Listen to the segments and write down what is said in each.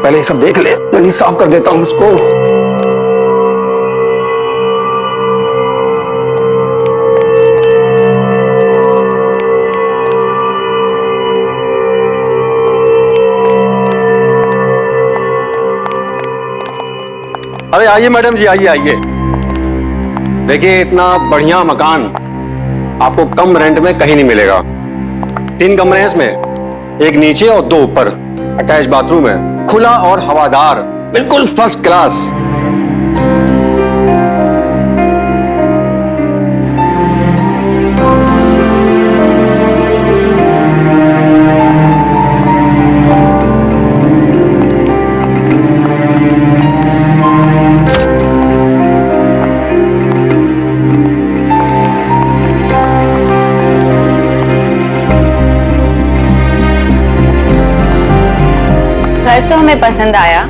पहले ये सब देख ले। जल्दी साफ कर देता हूँ उसको। अरे आइए मैडम जी, आइए आइए। देखिए, इतना बढ़िया मकान आपको कम रेंट में कहीं नहीं मिलेगा। 3 कमरे हैं इसमें, एक नीचे और 2 ऊपर। अटैच बाथरूम है, खुला और हवादार, बिल्कुल फर्स्ट क्लास। घर तो हमें पसंद आया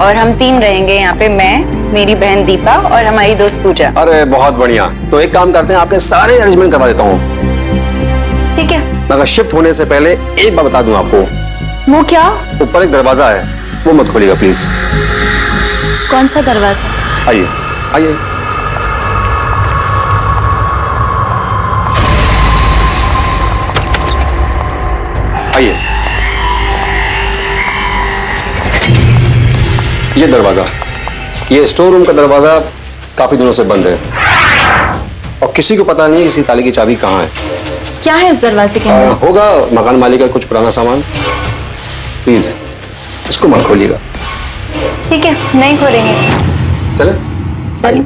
और हम 3 रहेंगे यहाँ पे, मैं, मेरी बहन दीपा और हमारी दोस्त पूजा। अरे बहुत बढ़िया। तो एक काम करते हैं, आपके सारे अरेंजमेंट करवा देता हूँ। ठीक है। मगर शिफ्ट होने से पहले एक बात बता दूं आपको। वो क्या? ऊपर एक दरवाजा है, वो मत खोलिएगा प्लीज। कौन सा दरवाजा? आइए आइए। आइए। ये दरवाजा, ये स्टोर रूम का दरवाजा काफी दिनों से बंद है और किसी को पता नहीं है इसी ताले की चाबी कहाँ है। क्या है इस दरवाजे के अंदर? होगा मकान मालिक का कुछ पुराना सामान। प्लीज इसको मत खोलिएगा। ठीक है, नहीं खोलेंगे। चले चलिए।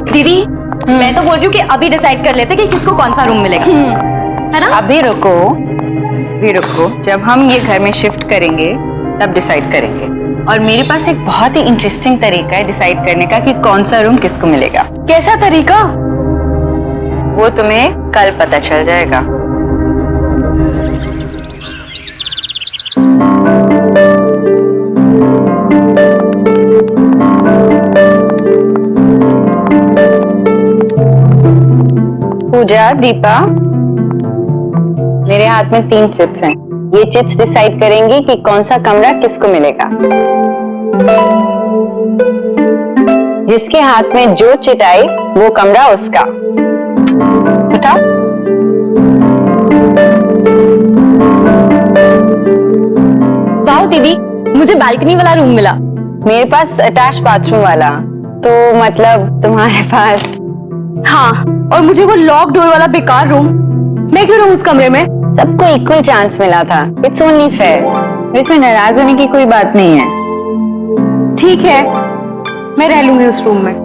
दीदी, मैं तो बोल रही हूँ कि अभी डिसाइड कर लेते कि किसको कौन सा रूम मिलेगा, है ना? अभी रुको, जब हम ये घर में शिफ्ट करेंगे तब डिसाइड करेंगे। और मेरे पास एक बहुत ही इंटरेस्टिंग तरीका है डिसाइड करने का कि कौन सा रूम किसको मिलेगा। कैसा तरीका? वो तुम्हें कल पता चल जाएगा। पूजा, दीपा, मेरे हाथ में 3 चिट्स हैं। ये चिट्स डिसाइड करेंगी कि कौन सा कमरा किसको मिलेगा। जिसके हाथ में जो चिट आई वो कमरा उसका। उठाओ। वाह दीदी, मुझे बालकनी वाला रूम मिला। मेरे पास अटैच बाथरूम वाला, तो मतलब तुम्हारे पास। हाँ, और मुझे वो लॉक डोर वाला बेकार रूम। मैं क्यों रहूं उस कमरे में? सबको इक्वल चांस मिला था। It's only fair. इसमें नाराज होने की कोई बात नहीं है। ठीक है, मैं रह लूंगी उस रूम में।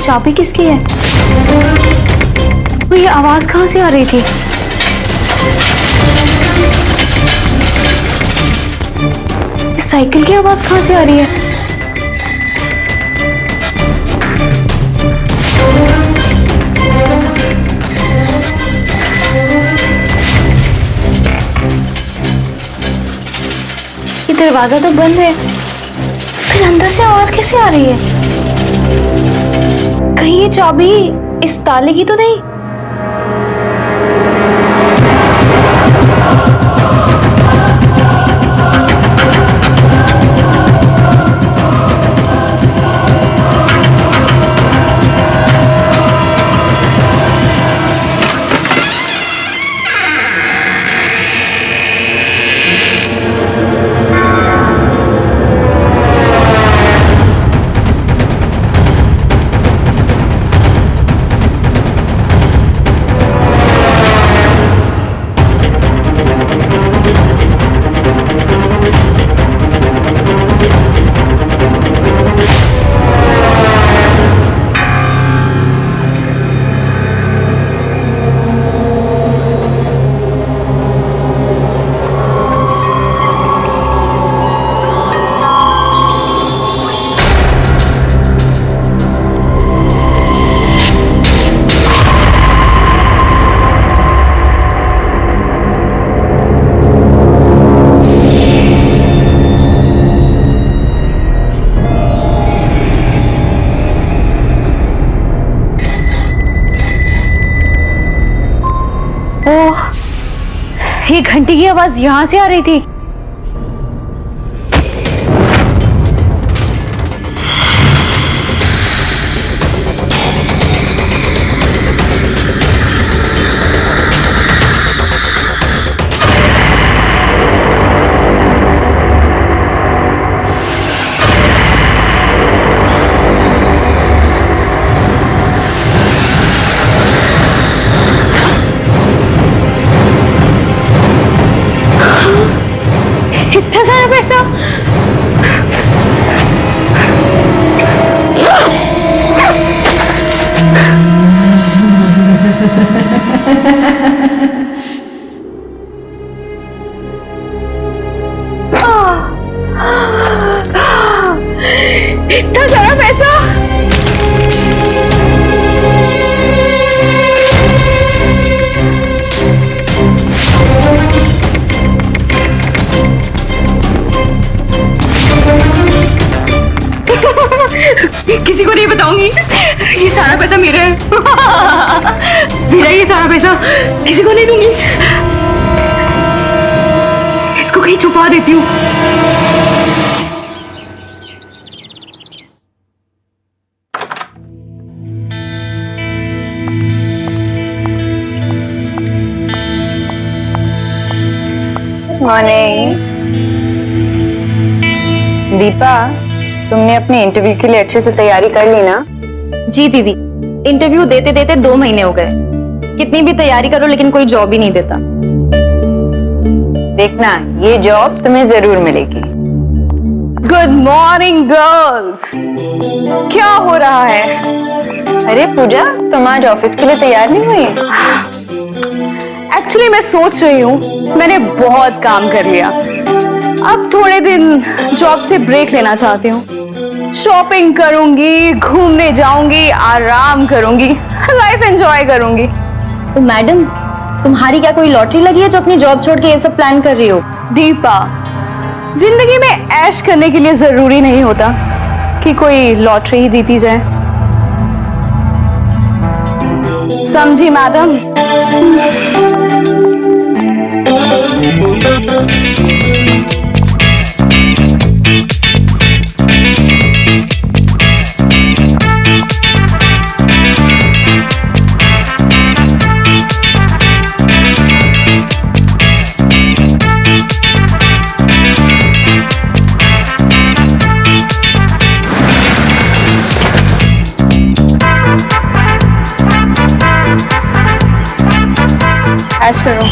चाबी किसकी है? और ये आवाज कहाँ से आ रही थी? इस साइकिल की आवाज कहाँ से आ रही है? दरवाजा तो बंद है, फिर अंदर से आवाज कैसे आ रही है? कहीं ये चाबी इस ताले की तो नहीं? ओह, ये घंटी की आवाज यहां से आ रही थी। इतना सारा पैसा! इतना सारा पैसा! किसी को नहीं बताऊंगी, ये सारा पैसा मेरा है। मेरा ये सारा पैसा किसी को नहीं दूंगी, इसको कहीं छुपा देती हूँ। मॉर्निंग दीपा, तुमने अपने इंटरव्यू के लिए अच्छे से तैयारी कर ली ना? जी दीदी, इंटरव्यू देते देते 2 महीने हो गए। कितनी भी तैयारी करो लेकिन कोई जॉब ही नहीं देता। देखना, ये जॉब तुम्हें जरूर मिलेगी। गुड मॉर्निंग गर्ल्स, क्या हो रहा है? अरे पूजा, तुम आज ऑफिस के लिए तैयार नहीं हुई? एक्चुअली मैं सोच रही हूँ, मैंने बहुत काम कर लिया, अब थोड़े दिन जॉब से ब्रेक लेना चाहती हूँ। शॉपिंग करूंगी, घूमने जाऊंगी, आराम करूंगी, लाइफ एंजॉय करूंगी। तो मैडम, तुम्हारी क्या कोई लॉटरी लगी है जो अपनी जॉब छोड़ के ये सब प्लान कर रही हो? दीपा, जिंदगी में ऐश करने के लिए जरूरी नहीं होता कि कोई लॉटरी ही जीती जाए, समझी मैडम? ऐश करो।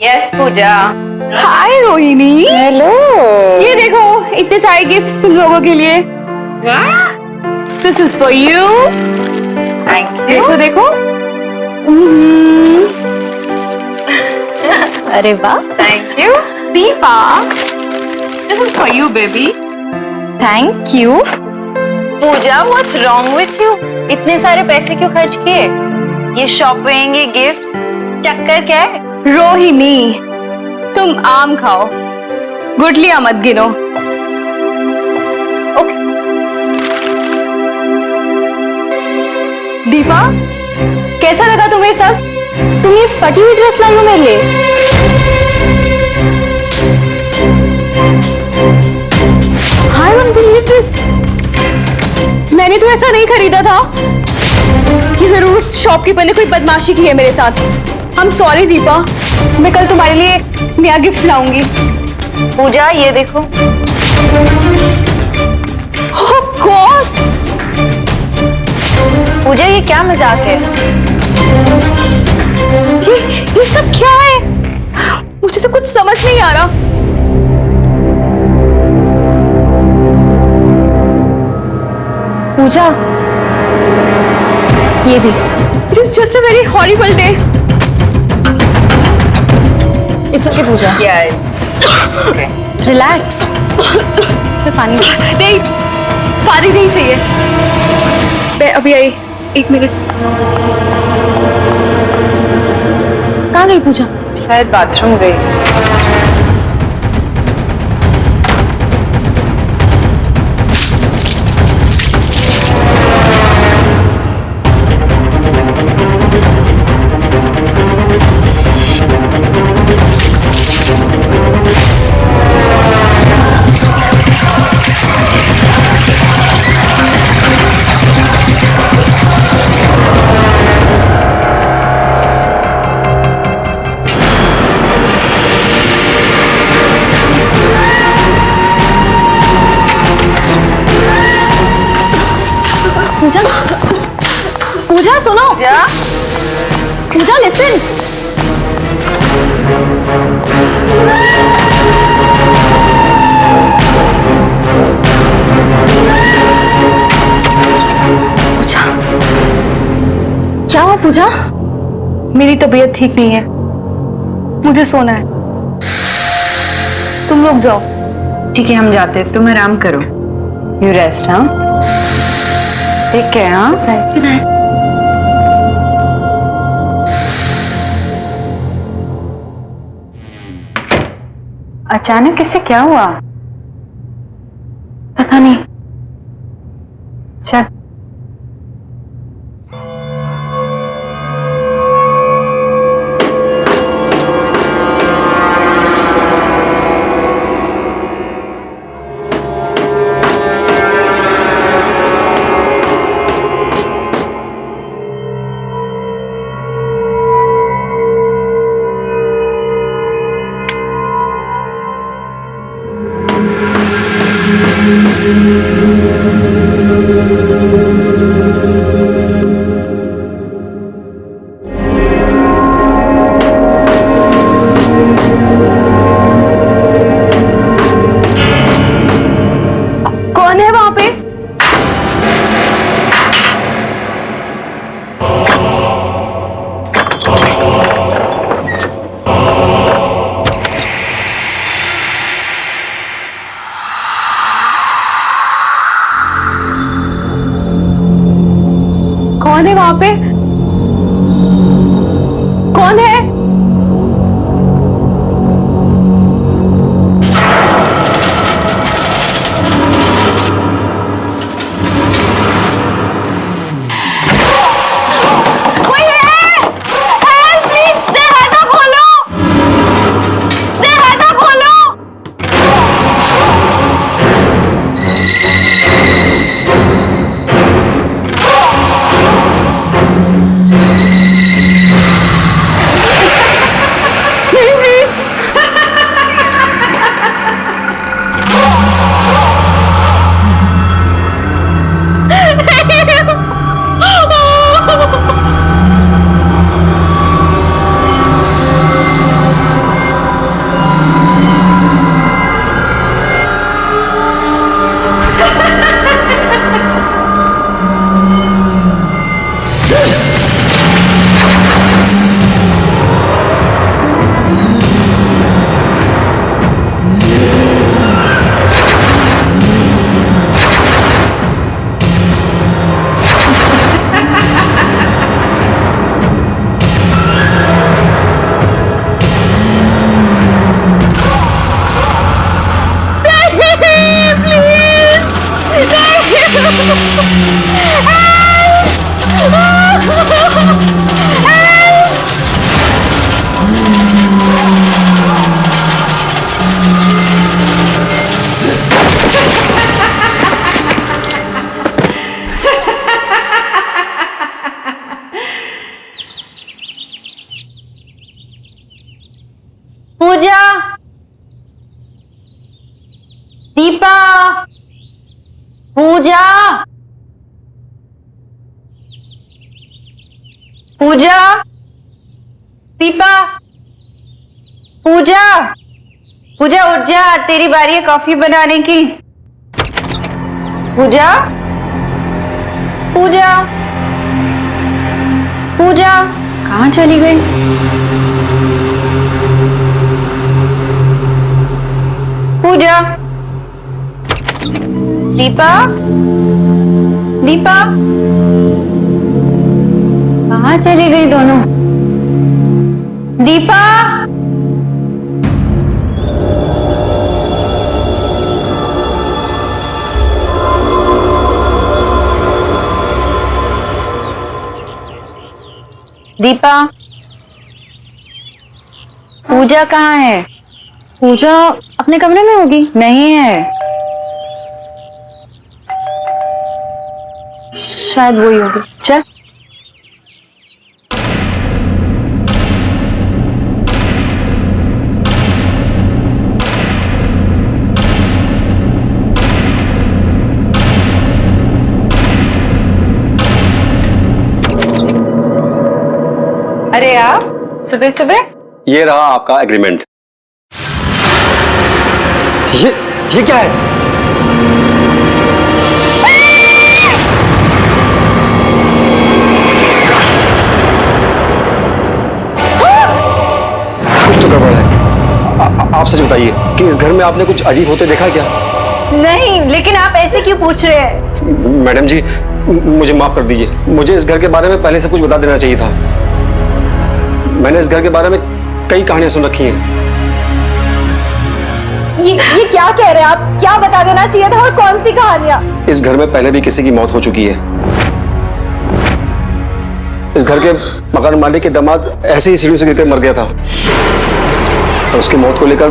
Yes Pooja. Hi Rohini. Hello. ये देखो इतने सारे गिफ्ट्स तुम लोगों के लिए। This is for you. Thank you. देखो देखो। अरे वाह। Thank you. Deepa. This is for you baby. Thank you. Pooja what's wrong with you? इतने सारे पैसे क्यों खर्च किए? ये शॉपिंग, ये गिफ्ट्स, चक्कर क्या है? रोहिणी तुम आम खाओ, गुठलियां मत गिनो। ओके। दीपा कैसा लगा तुम्हें सब? तुम ये फटी हुई ड्रेस लाई हो मेरे लिए। हाय मम्मी, ये ड्रेस मैंने तो ऐसा नहीं खरीदा था। ये जरूर शॉपकीपर ने कोई बदमाशी की है मेरे साथ। I'm sorry दीपा, मैं कल तुम्हारे लिए नया गिफ्ट लाऊंगी। पूजा ये देखो। Oh God! पूजा ये क्या मजाक है? ये सब क्या है? मुझे तो कुछ समझ नहीं आ रहा। पूजा ये भी। It is just a very horrible day. It's okay Pooja, Yeah, it's okay. Relax. पानी नहीं, पानी नहीं चाहिए। मैं अभी आई, 1 मिनट। कहाँ गई पूजा? शायद बाथरूम गई। पूजा, पूजा सुनो। पूजा पूजा लिसन। पूजा क्या हुआ पूजा? मेरी तबीयत ठीक नहीं है, मुझे सोना है। तुम लोग जाओ। ठीक है, हम जाते हैं। तुम आराम करो। You rest. हाँ, ठीक है। हाँ, अचानक इसे क्या हुआ? पता नहीं। चल। Thank you. पूजा, दीपा, पूजा, पूजा, दीपा, पूजा, पूजा उठ जा, तेरी बारी है कॉफी बनाने की। पूजा, पूजा, पूजा कहाँ चली गई? पूजा, दीपा, दीपा, कहाँ चली गई दोनों? दीपा, दीपा, पूजा कहाँ है? पूजा अपने कमरे में होगी। नहीं है, शायद वही होगी। चल। अरे आप सुबह सुबह? ये रहा आपका एग्रीमेंट। ये क्या है? कुछ तो गड़बड़ है। आप सच बताइए कि इस घर में आपने कुछ अजीब होते देखा क्या? नहीं, लेकिन आप ऐसे क्यों पूछ रहे हैं? मैडम जी, मुझे माफ कर दीजिए। मुझे इस घर के बारे में पहले से कुछ बता देना चाहिए था। मैंने इस घर के बारे में कई कहानियां सुन रखी हैं। ये क्या कह रहे हैं आप? क्या बता देना चाहिए था और कौन सी कहानियां? इस घर में पहले भी किसी की मौत हो चुकी है। इस घर के मकान मालिक के दामाद ऐसे ही सीढ़ी से गिरकर मर गया था और उसकी मौत को लेकर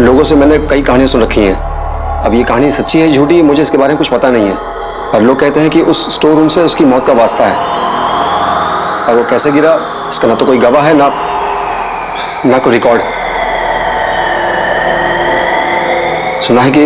लोगों से मैंने कई कहानियां सुन रखी हैं। अब ये कहानी सच्ची है झूठी है, मुझे इसके बारे में कुछ पता नहीं है। पर लोग कहते हैं कि उस स्टोर रूम से उसकी मौत का वास्ता है और वो कैसे गिरा इसका ना तो कोई गवाह है ना कोई रिकॉर्ड। सुना है कि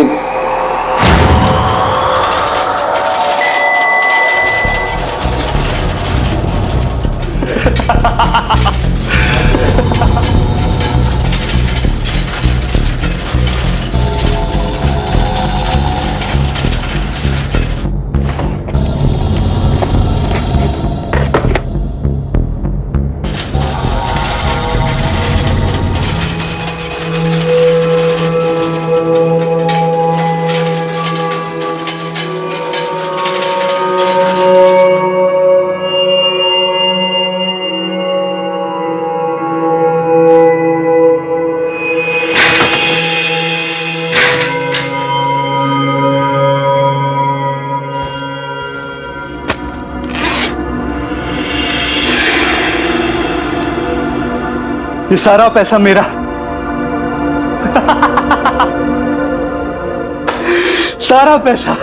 ये सारा पैसा मेरा। सारा पैसा।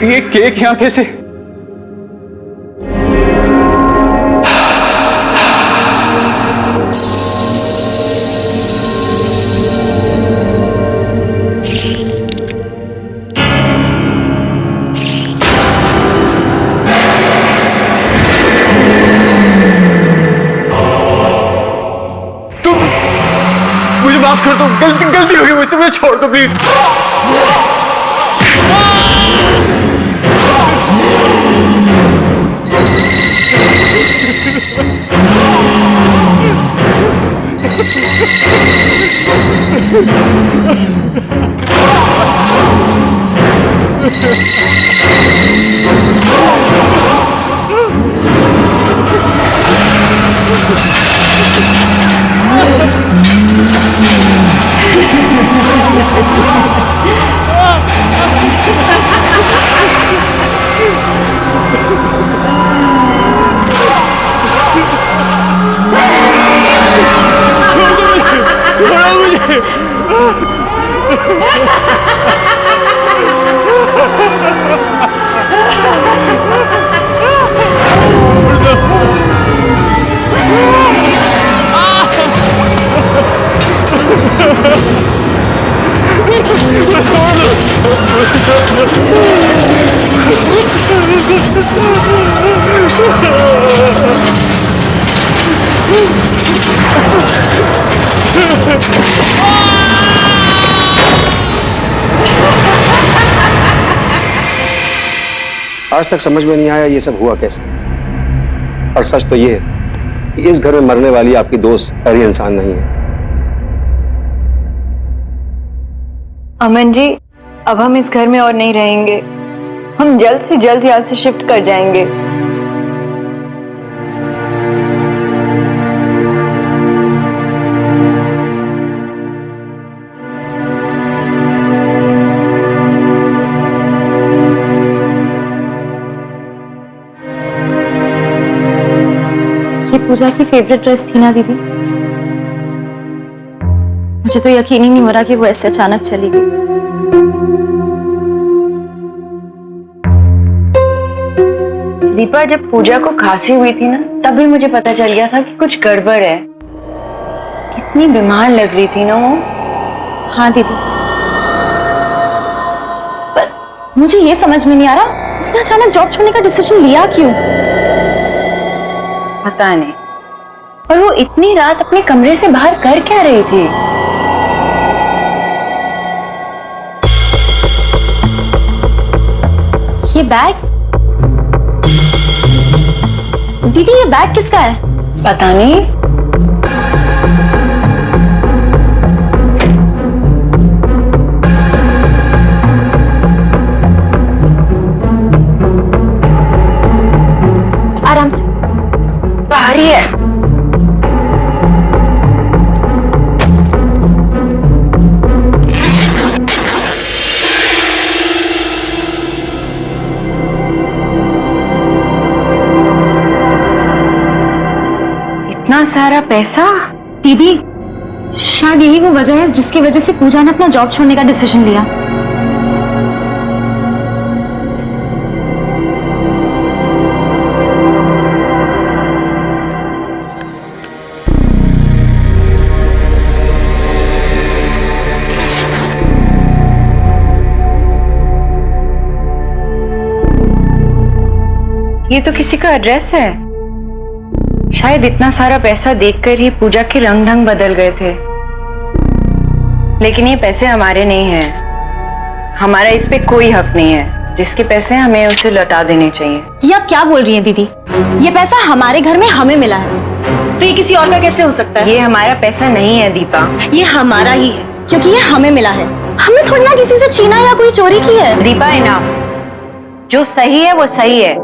ये केक यहां कैसे? तुम मुझे माफ कर दो, गलती हो गई मुझसे, मुझे छोड़ दो प्लीज। आज तक समझ में नहीं आया ये सब हुआ कैसे। और सच तो ये है कि इस घर में मरने वाली आपकी दोस्त पहली इंसान नहीं है। अमन जी, अब हम इस घर में और नहीं रहेंगे। हम जल्द से जल्द यहाँ से शिफ्ट कर जाएंगे। ये पूजा की फेवरेट ड्रेस थी ना दीदी? मुझे तो यकीन ही नहीं हो रहा कि वो ऐसे अचानक चली गई। दीपा, जब पूजा को खांसी हुई थी ना, तब भी मुझे पता चल गया था कि कुछ गड़बड़ है। कितनी बीमार लग रही थी ना वो। हाँ दीदी, पर मुझे ये समझ में नहीं आ रहा उसने अचानक जॉब छोड़ने का डिसीजन लिया क्यों? पता नहीं। और वो इतनी रात अपने कमरे से बाहर कर क्या रही थी? ये बैग, दीदी ये बैग किसका है? पता नहीं। आराम से। बाहर ही है। इतना सारा पैसा? दीदी शायद यही वो वजह है जिसकी वजह से पूजा ने अपना जॉब छोड़ने का डिसीजन लिया। ये तो किसी का एड्रेस है। शायद इतना सारा पैसा देखकर ही पूजा के रंग ढंग बदल गए थे। लेकिन ये पैसे हमारे नहीं हैं। हमारा इस पे कोई हक नहीं है। जिसके पैसे हैं हमें उसे लौटा देने चाहिए। ये आप क्या बोल रही हैं दीदी? ये पैसा हमारे घर में हमें मिला है, तो ये किसी और का कैसे हो सकता है? ये हमारा पैसा नहीं है दीपा। ये हमारा ही है क्योंकि ये हमें मिला है। हमने थोड़ी ना किसी से छीना या कोई चोरी की है। दीपा, इनाफ। जो सही है वो सही है।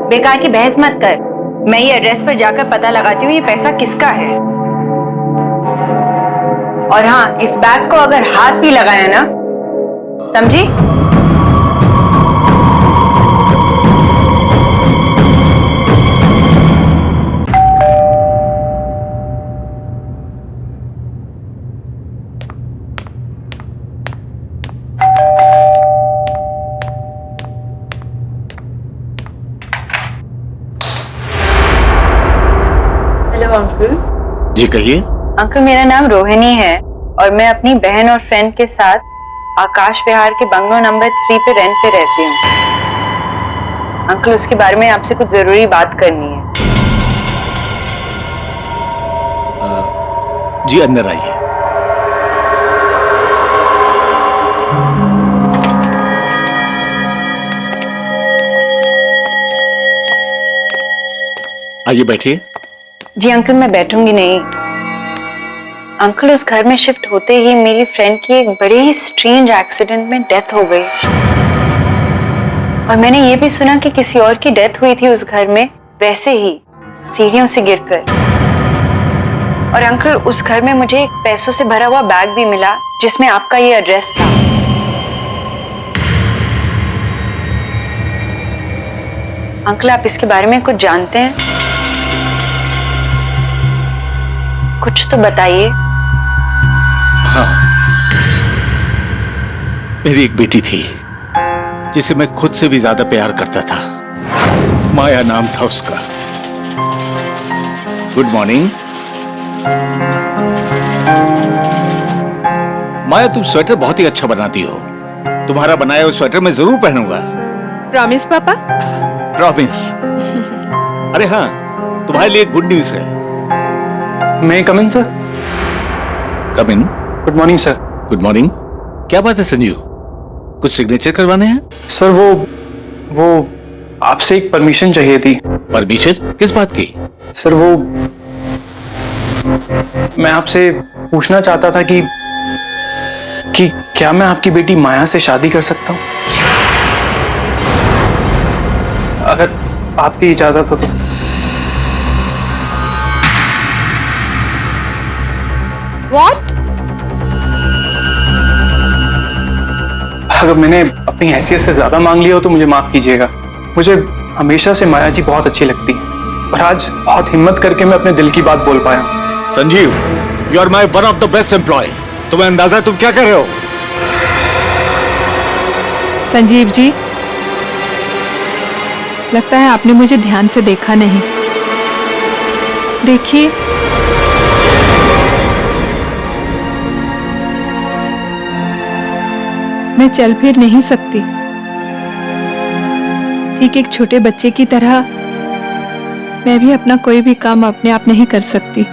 बेकार की बहस मत कर। मैं ये एड्रेस पर जाकर पता लगाती हूँ ये पैसा किसका है। और हाँ, इस बैग को अगर हाथ भी लगाया ना, समझी? Hello uncle. जी कहिए। अंकल, मेरा नाम रोहिणी है और मैं अपनी बहन और फ्रेंड के साथ आकाश विहार के बंगलो नंबर 3 पे रेंट पे रहती हूँ। अंकल, उसके बारे में आपसे कुछ जरूरी बात करनी है। जी अंदर आइए। आइए बैठिए। जी अंकल, मैं बैठूंगी नहीं। अंकल, उस घर में शिफ्ट होते ही मेरी फ्रेंड की एक बड़े ही स्ट्रेंज एक्सीडेंट में डेथ हो गई। और मैंने ये भी सुना कि किसी और की डेथ हुई थी उस घर में, वैसे ही सीढ़ियों से गिरकर। और अंकल, उस घर में मुझे एक पैसों से भरा हुआ बैग भी मिला जिसमें आपका ये एड्रेस था। अंकल, आप इसके बारे में कुछ जानते हैं? कुछ तो बताइए। हाँ, मेरी एक बेटी थी जिसे मैं खुद से भी ज्यादा प्यार करता था। माया नाम था उसका। Good morning. माया, तुम स्वेटर बहुत ही अच्छा बनाती हो। तुम्हारा बनाया हुआ स्वेटर मैं जरूर पहनूंगा। प्रॉमिस पापा? प्रॉमिस। अरे हाँ, तुम्हारे लिए गुड न्यूज है। मैं come in sir? Come in. Good morning sir. Good morning. क्या बात है संजीव, कुछ सिग्नेचर करवाने हैं? सर वो आपसे एक परमिशन चाहिए थी। परमिशन किस बात की? सर वो मैं आपसे पूछना चाहता था कि क्या मैं आपकी बेटी माया से शादी कर सकता हूं? अगर आपकी इजाजत हो तो। What? अगर मैंने अपनी हैसियत से ज्यादा मांग लिया हो तो मुझे माफ कीजिएगा। मुझे हमेशा से माया जी बहुत अच्छी लगती है और आज बहुत हिम्मत करके मैं अपने दिल की बात बोल पाया। Sanjeev, you are my one of the best employ. तुम्हें अंदाजा तुम क्या कर रहे हो? संजीव जी, लगता है आपने मुझे ध्यान से देखा नहीं। देखिए, मैं चल फिर नहीं सकती। ठीक एक छोटे बच्चे की तरह मैं भी अपना कोई भी काम अपने आप नहीं कर सकती।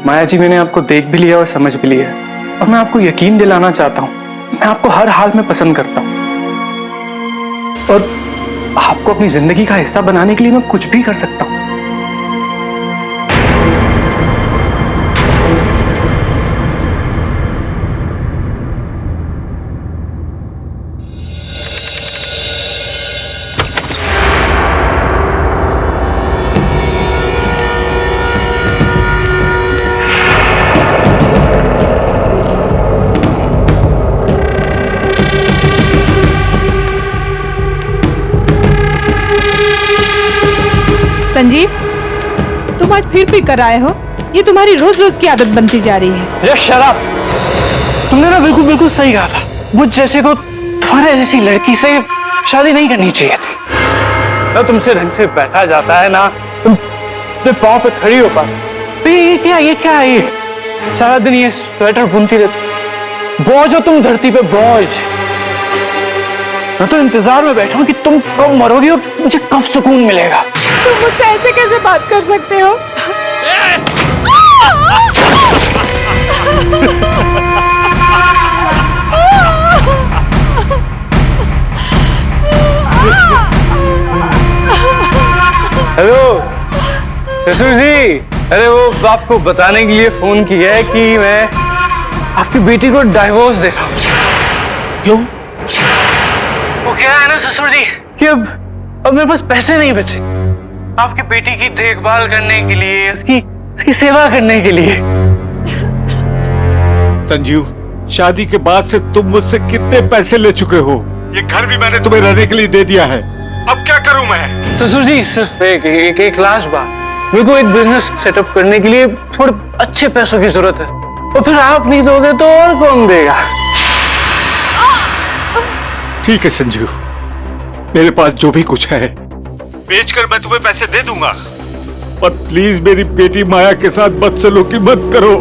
माया जी, मैंने आपको देख भी लिया और समझ भी लिया और मैं आपको यकीन दिलाना चाहता हूँ, मैं आपको हर हाल में पसंद करता हूँ और आपको अपनी जिंदगी का हिस्सा बनाने के लिए मैं कुछ भी कर सकता हूँ। संजीव, तुम आज फिर पी कर आए हो। ये तुम्हारी रोज रोज की आदत बनती जा रही है। Just shut up. तुमने ना बिल्कुल सही कहा था। मुझ जैसे को तुम्हारे जैसी लड़की से शादी नहीं करनी चाहिए थी। ना तुमसे ढंग से बैठा जाता है, ना तुम अपने पाँव पे खड़ी हो पाती। ये क्या है ये? सारा दिन ये स्वेटर बुनती रहती। बोझ हो तुम धरती पे, बोझ। मैं तो इंतजार में बैठा हूँ कि तुम कब मरोगी और मुझे कब सुकून मिलेगा। तुम मुझसे ऐसे कैसे बात कर सकते हो? हेलो ससुर जी, अरे वो आपको बताने के लिए फोन किया है कि मैं आपकी बेटी को डाइवोर्स दे रहा हूँ। क्यों? वो क्या है ना ससुर जी कि अब मेरे पास पैसे नहीं बचे आपकी बेटी की देखभाल करने के लिए, उसकी सेवा करने के लिए। संजीव, शादी के बाद से तुम मुझसे कितने पैसे ले चुके हो? ये घर भी मैंने तुम्हें रहने के लिए दे दिया है। अब क्या करूं मैं? ससुर जी, सिर्फ एक लास्ट बात, मेरे को एक बिजनेस सेटअप करने के लिए थोड़े अच्छे पैसों की जरूरत है और फिर आप नहीं दोगे तो और कौन देगा? ठीक है संजीव, मेरे पास जो भी कुछ है बेचकर मैं तुम्हें पैसे दे दूंगा, पर प्लीज मेरी बेटी माया के साथ बदसलूकी मत करो,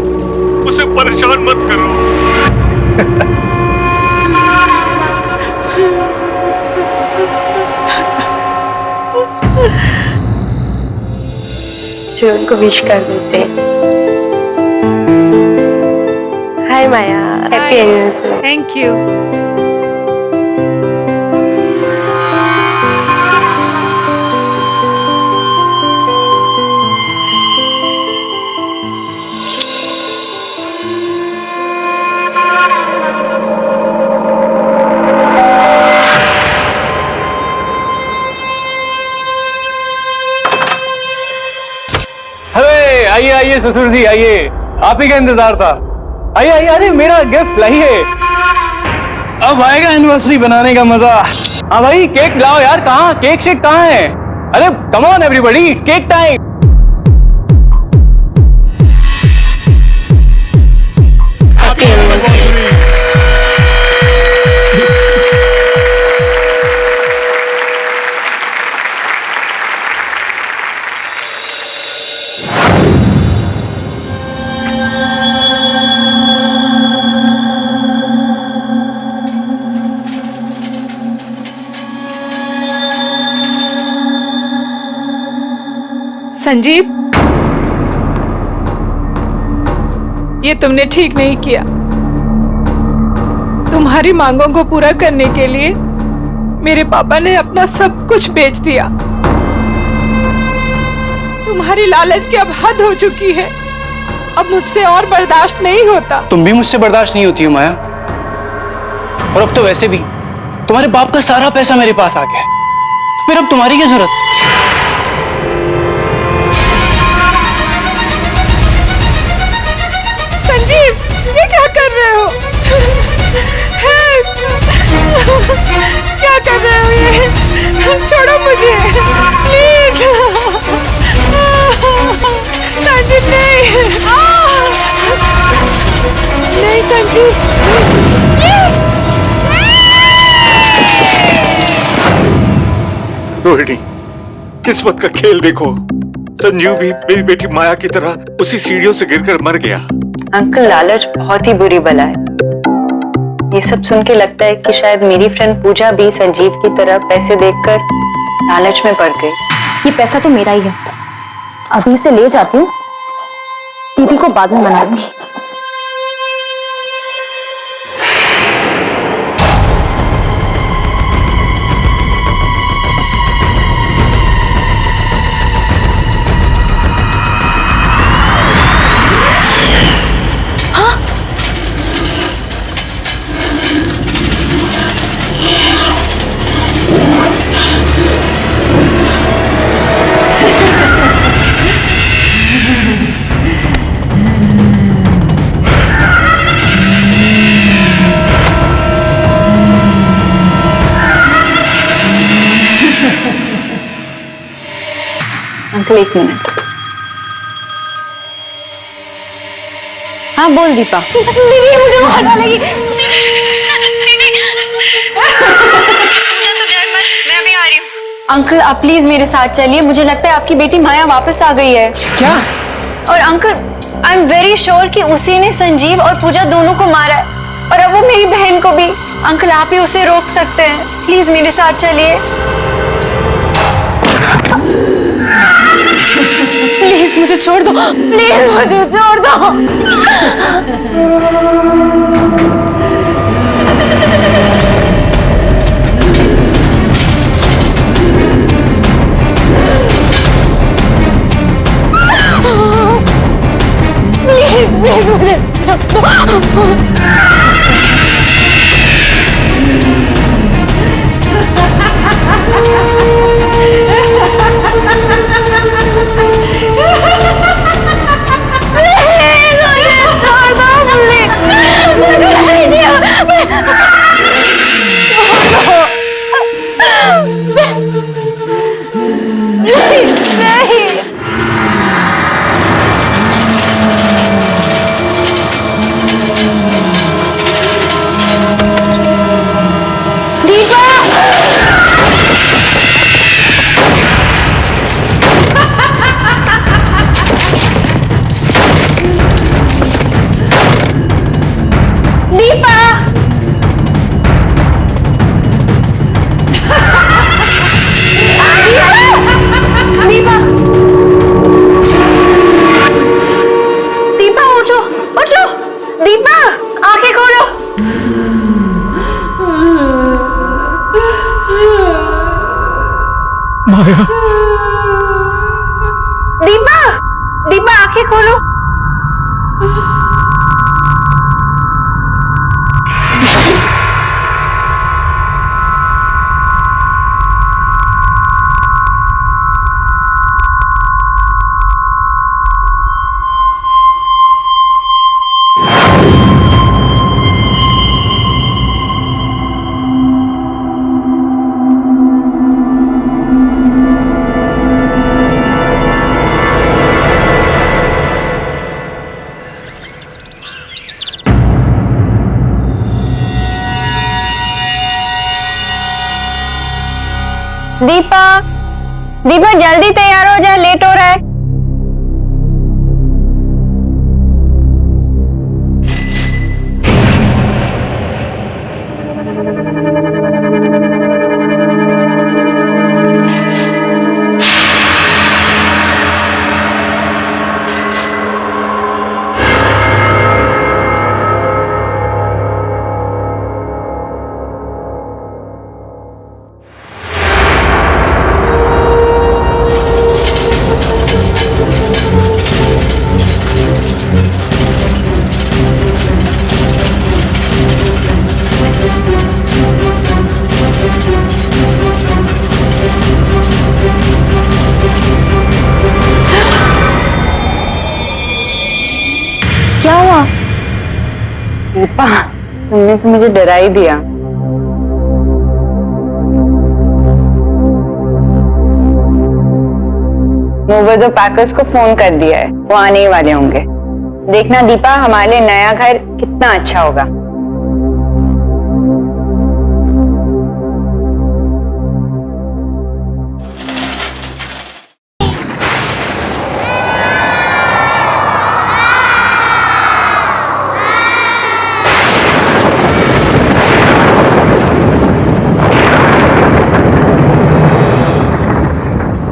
उसे परेशान मत करो। जो उनको विश कर देते। हाय माया, हैप्पी एनिवर्सरी। Thank you. आइए आइए ससुर जी, आइए, आप ही का इंतजार था। आइए आइए, अरे मेरा गिफ्ट लाइए, अब आएगा एनिवर्सरी बनाने का मजा। हाँ भाई, केक लाओ यार। कहाँ केक शेक कहाँ है? अरे come on everybody, it's cake time. Sanjeev, ये तुमने ठीक नहीं किया। तुम्हारी मांगों को पूरा करने के लिए मेरे पापा ने अपना सब कुछ बेच दिया। तुम्हारी लालच की अब हद हो चुकी है। अब मुझसे और बर्दाश्त नहीं होता। तुम भी मुझसे बर्दाश्त नहीं होती हो माया। और अब तो वैसे भी तुम्हारे बाप का सारा पैसा मेरे पास आ गया है, तो फिर अब तुम्हारी क्या जरूरत? संजीव, ये क्या कर रहे हो? Help! क्या कर रहे हो ये? छोड़ो मुझे, प्लीज। संजीव नहीं, नहीं संजीव, प्लीज। रोहिणी, किस्मत का खेल देखो। संजीव भी मेरी बेटी माया की तरह उसी सीढ़ियों से गिरकर मर गया। अंकल, लालच बहुत ही बुरी बला है। ये सब सुन के लगता है कि शायद मेरी फ्रेंड पूजा भी संजीव की तरह पैसे देखकर लालच में पड़ गई। ये पैसा तो मेरा ही है, अभी से ले जाती हूँ, दीदी को बाद में मना दूंगी। अंकल, एक मिनट। हाँ, बोल दीपा। दीदी मुझे मार डालेगी। मैं अभी आ रही हूँ। अंकल, आप प्लीज मेरे साथ चलिए। मुझे लगता है आपकी बेटी माया वापस आ गई है। क्या? और uncle, I am very sure कि उसी ने संजीव और पूजा दोनों को मारा है, और अब वो मेरी बहन को भी। अंकल, आप ही उसे रोक सकते हैं। प्लीज मेरे साथ चलिए। प्लीज मुझे छोड़ दो, प्लीज मुझे छोड़ दो। प्लीज प्लीज मुझे छोड़ दो। माया, दीपा, दीपा आंखें खोलो। दीपा, दीपा जल्दी तैयार हो जा, लेट हो रहा है। दीपा, तुमने तो मुझे डरा ही दिया। मूवर्स और पैकर्स को फोन कर दिया है, वो आने ही वाले होंगे। देखना दीपा, हमारे लिए नया घर कितना अच्छा होगा।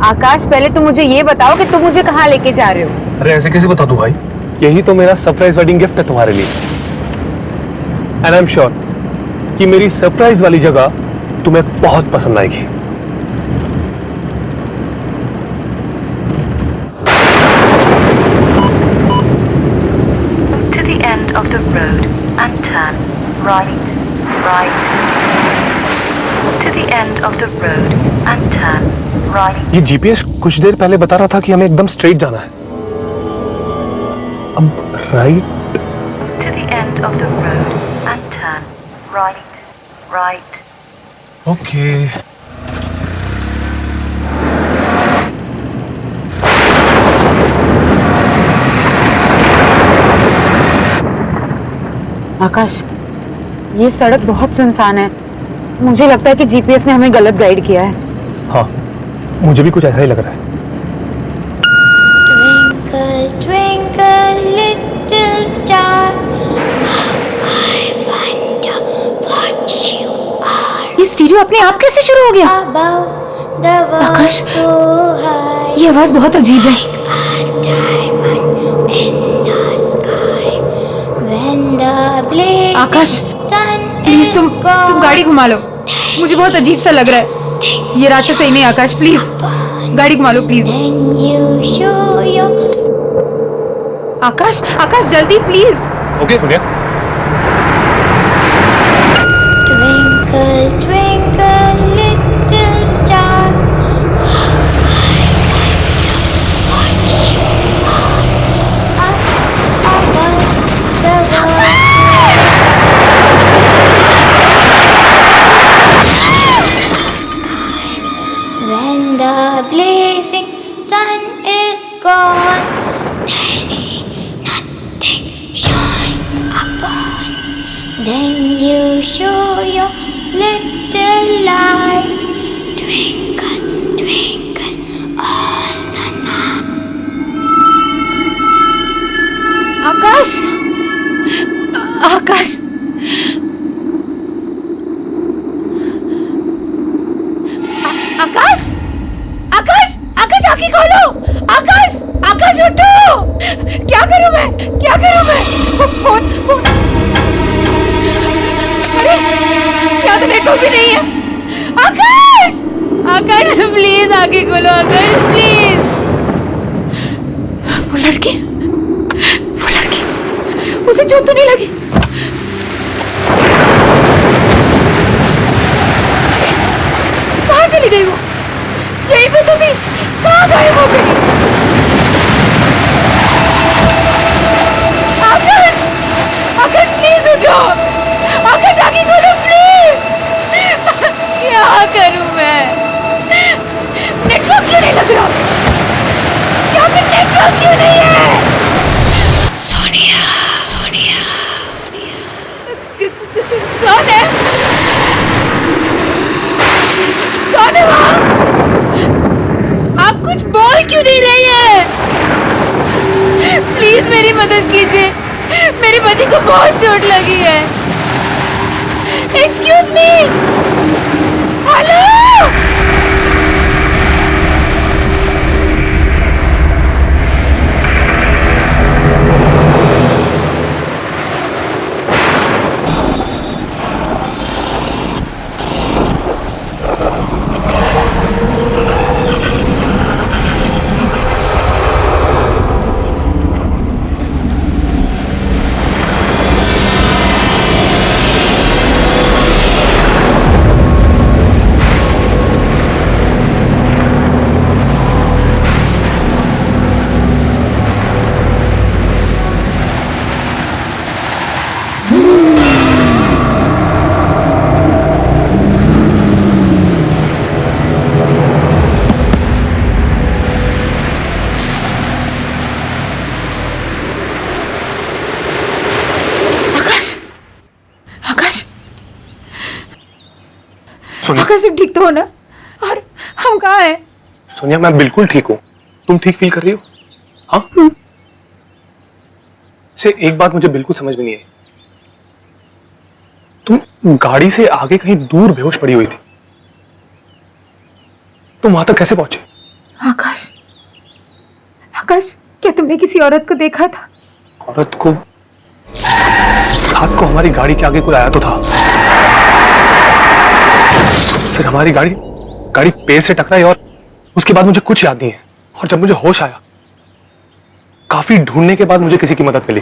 आकाश, पहले तो मुझे ये बताओ कि तुम मुझे कहाँ लेके जा रहे हो? अरे ऐसे कैसे बता दूं भाई? यही तो मेरा सरप्राइज वेडिंग गिफ्ट है तुम्हारे लिए। एंड आई एम श्योर कि मेरी सरप्राइज वाली जगह तुम्हें बहुत पसंद आएगी। To the end of the road and turn right, right. To the end of the road and turn right. ये जीपीएस कुछ देर पहले बता रहा था कि हमें एकदम स्ट्रेट जाना है। अब right. To the end of the road and turn right, right. Okay. Akash, ये सड़क बहुत सुनसान है। मुझे लगता है कि जीपीएस ने हमें गलत गाइड किया है। हाँ, मुझे भी कुछ ऐसा ही लग रहा है। Twinkle, twinkle, little star, I wonder what you are. ये स्टीरियो अपने आप कैसे शुरू हो गया? Above the world Akash, so high, ये आवाज बहुत अजीब है। a diamond in the sky. When the blazing Akash, sun please is तुम gone, गाड़ी घुमा लो। मुझे बहुत अजीब सा लग रहा है। ये रास्ता सही नहीं। आकाश प्लीज गाड़ी घुमा लो please. then you show your Akash, Akash जल्दी प्लीज। ओके, हो गया। twinkle, twinkle, little star. What you are up above the world. When the blazing sun is gone, then nothing shines upon. Then you show your little light, twinkle, twinkle, all the night. आकाश, आकाश, आकाश, आकाश, आकाश आंखें खोलो। आकाश, आकाश उठो। क्या करूं मैं? क्या करूं मैं? Phone, phone. अरे क्या तो नेटवर्क भी नहीं है। आकाश, आकाश प्लीज आंखें खोलो। आकाश प्लीज। वो लड़की, उसे चोट तो नहीं लगी? कहाँ चली गई वो? यहीं पे तो थी, कहाँ गायब हो गई? आकाश, आकाश प्लीज उठो। आकाश आगे खोलो प्लीज। क्या करूं मैं? नेटवर्क क्यों नहीं लग रहा? यहाँ पे नेटवर्क क्यों नहीं है? सोनिया, सोनिया, कौन है? कौन है वहाँ? आप कुछ बोल क्यों नहीं रही है? प्लीज मेरी मदद कीजिए। मेरे पति को बहुत चोट लगी है। Excuse me. हेलो। आकाश तुम ठीक तो हो ना? और हम कहाँ हैं? सोनिया मैं बिल्कुल ठीक हूँ। तुम ठीक फील कर रही हो? हाँ? से एक बात मुझे बिल्कुल समझ में नहीं आई। तुम गाड़ी से आगे कहीं दूर बेहोश पड़ी हुई थी, तुम वहां तक कैसे पहुंचे? आकाश, आकाश क्या तुमने किसी औरत को देखा था? औरत को? रात को हमारी गाड़ी के आगे कोई आया तो था, फिर हमारी गाड़ी पेड़ से टकराई और उसके बाद मुझे कुछ याद नहीं है। और जब मुझे होश आया, काफी ढूंढने के बाद मुझे किसी की मदद मिली,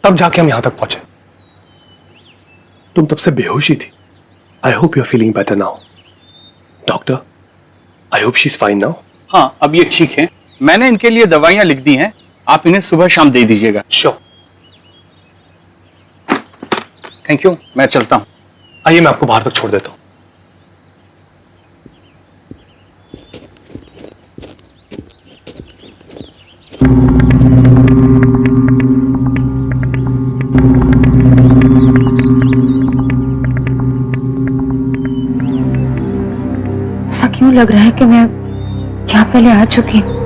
तब जाके हम यहां तक पहुंचे। तुम तब से बेहोश ही थी। I hope you are feeling better now. Doctor, I hope she is fine now. हाँ, अब ये ठीक है। मैंने इनके लिए दवाइयां लिख दी हैं, आप इन्हें सुबह शाम दे दीजिएगा। श्योर। थैंक यू, मैं चलता हूं। आइए मैं आपको बाहर तक छोड़ देता हूं। ऐसा क्यों लग रहा है कि मैं यहाँ पहले आ चुकी हूँ?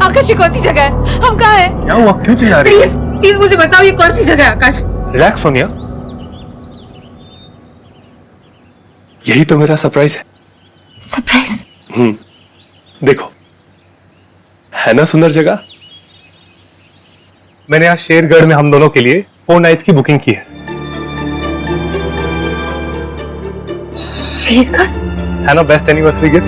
आकाश ये कौन सी जगह है? हम कहाँ हैं? क्या हुआ? क्यों चिल्ला रही है? प्लीज प्लीज मुझे बताओ ये कौन सी जगह है आकाश? रिलैक्स सोनिया, यही तो मेरा सरप्राइज है। सरप्राइज? देखो, है ना सुंदर जगह? मैंने यहाँ शेरगढ़ में हम दोनों के लिए 4 नाइट की बुकिंग की है। शेरगढ़? है ना बेस्ट एनिवर्सरी गिफ्ट?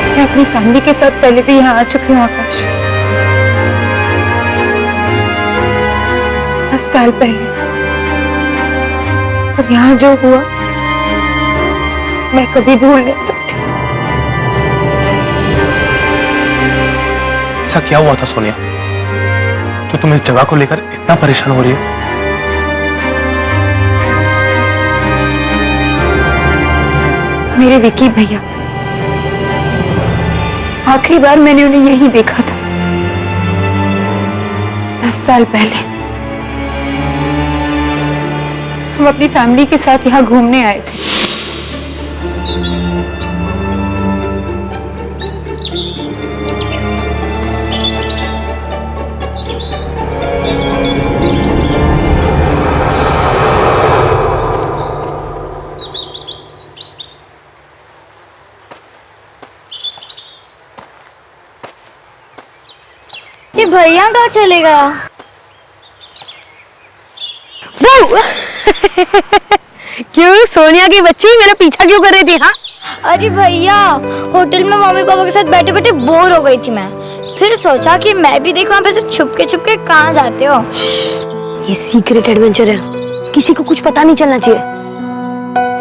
मैं अपनी फैमिली के साथ पहले भी यहाँ आ चुकी हूँ आकाश। 10 साल पहले। और यहाँ जो हुआ मैं कभी भूल नहीं सकती। ऐसा क्या हुआ था सोनिया जो तुम इस जगह को लेकर इतना परेशान हो रही हो? मेरे विकी भैया, आखिरी बार मैंने उन्हें यहीं देखा था 10 साल पहले। हम अपनी फैमिली के साथ यहाँ घूमने आए थे। ये भैया कहाँ चले गया? क्यों सोनिया की बच्ची मेरा पीछा क्यों कर रही थी? हाँ अरे भैया, होटल में मम्मी पापा के साथ बैठे बैठे बोर हो गई थी मैं। फिर सोचा कि मैं भी देखूं आप ऐसे छुप के कहाँ जाते हो। ये सीक्रेट एडवेंचर है, किसी को कुछ पता नहीं चलना चाहिए।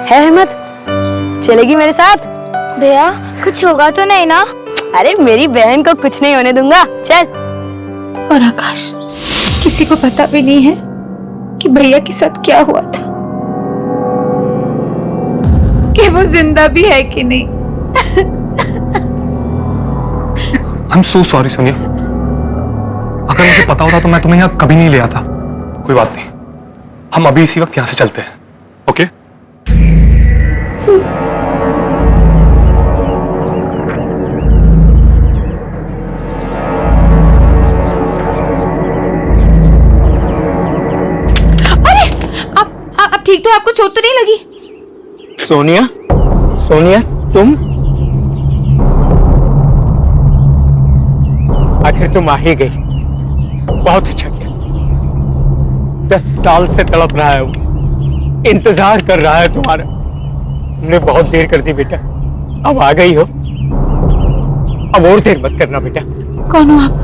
है हिम्मत? चलेगी मेरे साथ? भैया कुछ होगा तो नहीं ना? अरे मेरी बहन को कुछ नहीं होने दूंगा, चल। और आकाश, किसी को पता भी नहीं है कि भैया के साथ क्या हुआ था, कि वो जिंदा भी है कि नहीं। I am so sorry Sonia, अगर मुझे पता होता तो मैं तुम्हें यहाँ कभी नहीं ले आता। कोई बात नहीं, हम अभी इसी वक्त यहाँ से चलते हैं। ओके? आप ठीक तो? आपको चोट तो नहीं लगी? सोनिया, सोनिया तुम? आखिर तुम आ ही गई, बहुत अच्छा किया। 10 साल से तड़प रहा है वो, इंतजार कर रहा है तुम्हारा। तुमने बहुत देर कर दी बेटा, अब आ गई हो, अब और देर मत करना बेटा। कौन हो आप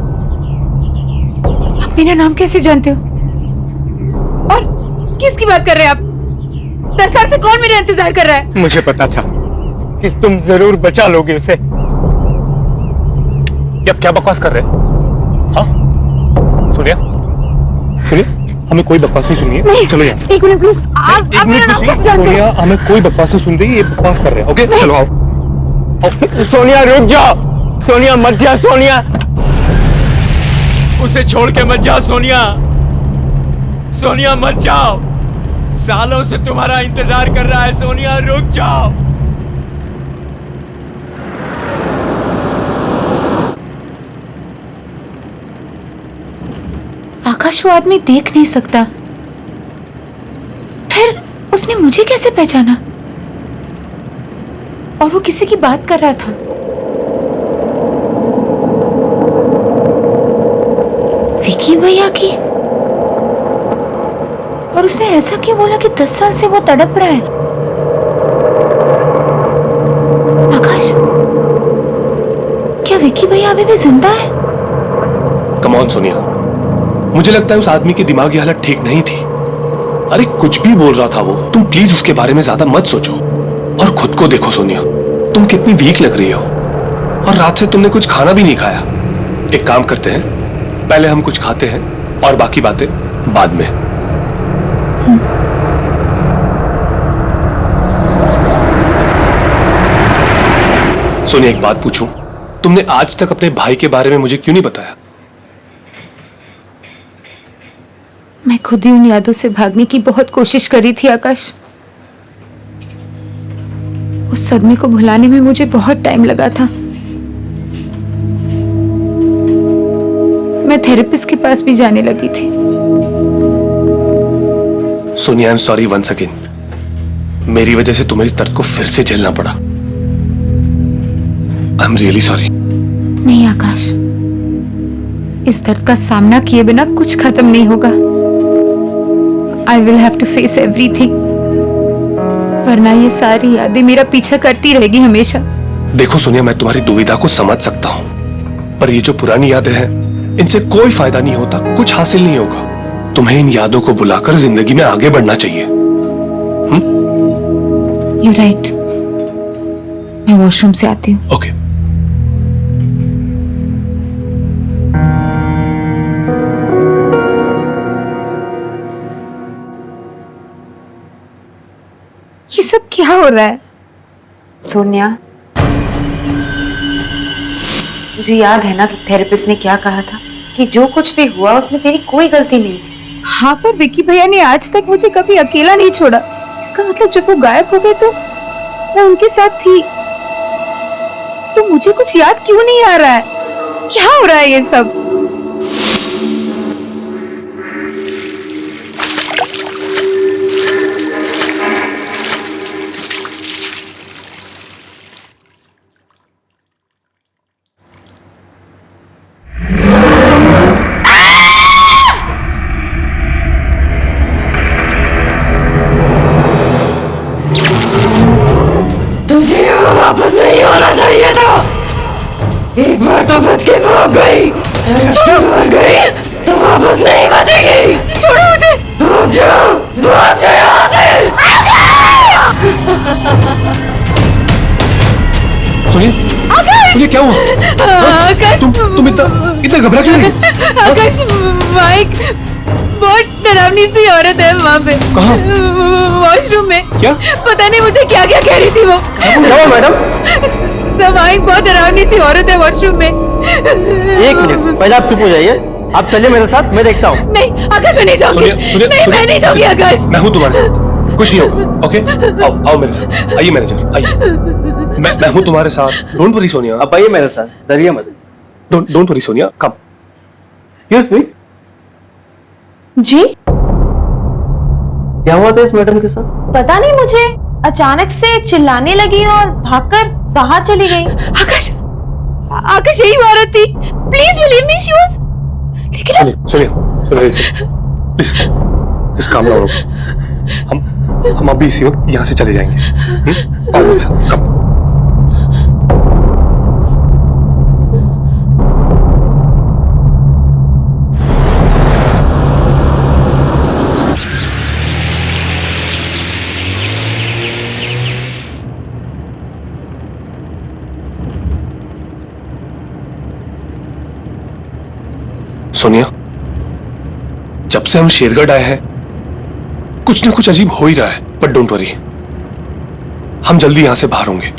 मेरा नाम कैसे जानते हो? और किसकी बात कर रहे हैं आप? 10 साल से कौन मेरा इंतजार कर रहा है? मुझे पता था कि तुम जरूर बचा लोगे उसे। आप क्या बकवास कर रहे हैं? हाँ सुनिए, सुनिए, हमें कोई बकवास नहीं सुनिए। चलो यहाँ से। एक मिनट प्लीज, आप मेरा नाम कैसे जानते हो? सोनिया, हमें कोई बकवास नहीं सुन रही, ये बकवास कर रहे हैं। ओके चलो आओ। सोनिया रुक जाओ, सोनिया मत जा, सोनिया उसे छोड़ के मत जा, सोनिया, सोनिया मत जाओ, सालों से तुम्हारा इंतजार कर रहा है, सोनिया रुक जाओ। आकाश वो आदमी देख नहीं सकता, फिर उसने मुझे कैसे पहचाना? और वो किसी की बात कर रहा था। विकी भैया की। और उसने ऐसा क्यों बोला कि 10 साल से वो तड़प रहा है? आकाश, क्या विकी भैया अभी भी जिंदा है? कम ऑन सोनिया, मुझे लगता है उस आदमी की दिमागी हालत ठीक नहीं थी। अरे कुछ भी बोल रहा था वो, तुम प्लीज उसके बारे में ज्यादा मत सोचो और खुद को देखो सोनिया, तुम कितनी वीक लग रही हो और रात से तुमने कुछ खाना भी नहीं खाया। एक काम करते हैं, पहले हम कुछ खाते हैं और बाकी बातें बाद में। सोनिया एक बात पूछूं, तुमने आज तक अपने भाई के बारे में मुझे क्यों नहीं बताया? मैं खुद ही उन यादों से भागने की बहुत कोशिश करी थी आकाश। उस सदमे को भुलाने में मुझे बहुत टाइम लगा था। मैं थेरेपिस्ट के पास भी जाने लगी थी। Sonia I am sorry once again, मेरी वजह से तुम्हें इस दर्द को फिर से झेलना पड़ा। I am really sorry. नहीं आकाश, इस दर्द का सामना किए बिना कुछ खत्म नहीं होगा। I will have to face everything, वरना ये सारी यादें मेरा पीछा करती रहेगी हमेशा। देखो सोनिया, मैं तुम्हारी दुविधा को समझ सकता हूँ, पर ये जो पुरानी यादें हैं, इनसे कोई फायदा नहीं होता, कुछ हासिल नहीं होगा। तुम्हें इन यादों को बुलाकर जिंदगी में आगे बढ़ना चाहिए। You're right, मैं वॉशरूम से आती हूँ। ओके। ये सब क्या हो रहा है? सोनिया, मुझे याद है ना कि थेरेपिस्ट ने क्या कहा था कि जो कुछ भी हुआ उसमें तेरी कोई गलती नहीं थी। हाँ, पर विकी भैया ने आज तक मुझे कभी अकेला नहीं छोड़ा। इसका मतलब जब वो गायब हो गए तो मैं उनके साथ थी। तो मुझे कुछ याद क्यों नहीं आ रहा है? क्या हो रहा है ये सब? वापस नहीं होना चाहिए था। एक बार तो बच के भाग गई, भाग गई तो वापस नहीं बचेगी। छोड़ो मुझे। भाग जाओ, भाग जाओ यहाँ से। सुनिए क्या हुआ? आकाश, तुम इतना घबरा क्यों रही? आकाश, माइक बहुत डरावनी सी औरत है वहाँ पे। कहाँ? वॉशरूम में। क्या? पता नहीं मुझे क्या क्या कह रही थी वो। क्या मैडम? सब माइक बहुत डरावनी सी औरत है वॉशरूम में। एक मिनट, पहले आप चुप हो जाइए। आप चलिए मेरे साथ, मैं देखता हूँ। नहीं आकाश, मैं नहीं जाऊंगी। नहीं, मैं नहीं जाऊंगी आकाश। मैं हूँ तुम्हारे साथ, कुछ नहीं होगा। ओके, आओ मेरे साथ। आइए मैनेजर, आइए। मैं हूँ तुम्हारे साथ। Don't worry Sonia. आप आइए मेरे साथ, डरिए मत। Don't worry Sonia, come. Excuse me, जी? क्या हुआ था इस मैडम के साथ? पता नहीं मुझे, अचानक से चिल्लाने लगी और भागकर बाहर चली गई। आकाश, आकाश यही औरत थी। Please believe me, she was. लेकिन सुनिए प्लीज। इस काम ना रोको। हम अभी इसी वक्त यहाँ से चले जाएंगे। आओ मेरे साथ, कम। सोनिया, जब से हम शेरगढ़ आए हैं कुछ ना कुछ अजीब हो ही रहा है, बट डोंट वरी, हम जल्दी यहां से बाहर होंगे।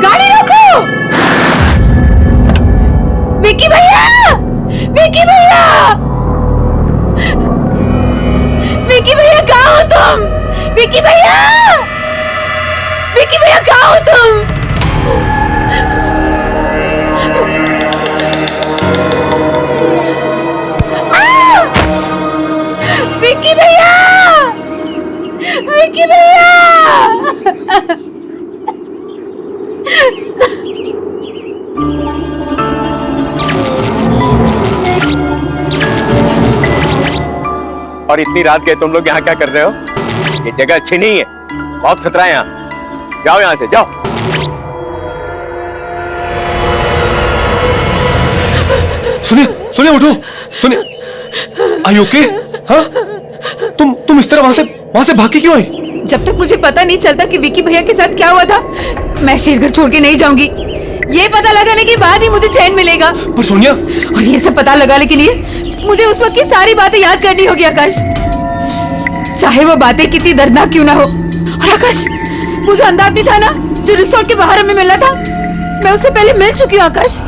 गाड़ी रोको! विकी भैया! विकी भैया! विकी भैया कहाँ हो तुम? विकी भैया! विकी भैया कहाँ हो तुम? विकी भैया! विकी भैया! और इतनी रात के तुम लोग यहाँ क्या कर रहे हो? ये जगह अच्छी नहीं है, बहुत खतरा है यहाँ। जाओ यहाँ से, जाओ। सुनिए, सुनिए, उठो, सुनिए। Are you okay? हाँ? तुम इस तरह वहां से भाग के क्यों आई? जब तक मुझे पता नहीं चलता कि विकी भैया के साथ क्या हुआ था, मैं शेरगढ़ छोड़ के नहीं जाऊंगी। ये पता लगाने के बाद ही मुझे चैन मिलेगा। पर सोनिया, और ये सब पता लगाने के लिए मुझे उस वक्त की सारी बातें याद करनी होगी आकाश, चाहे वो बातें कितनी दर्दनाक क्यों ना हो। और आकाश, वो जो अंधापी था ना, जो रिसोर्ट के बाहर हमें मिला था, मैं उससे पहले मिल चुकी हूँ आकाश।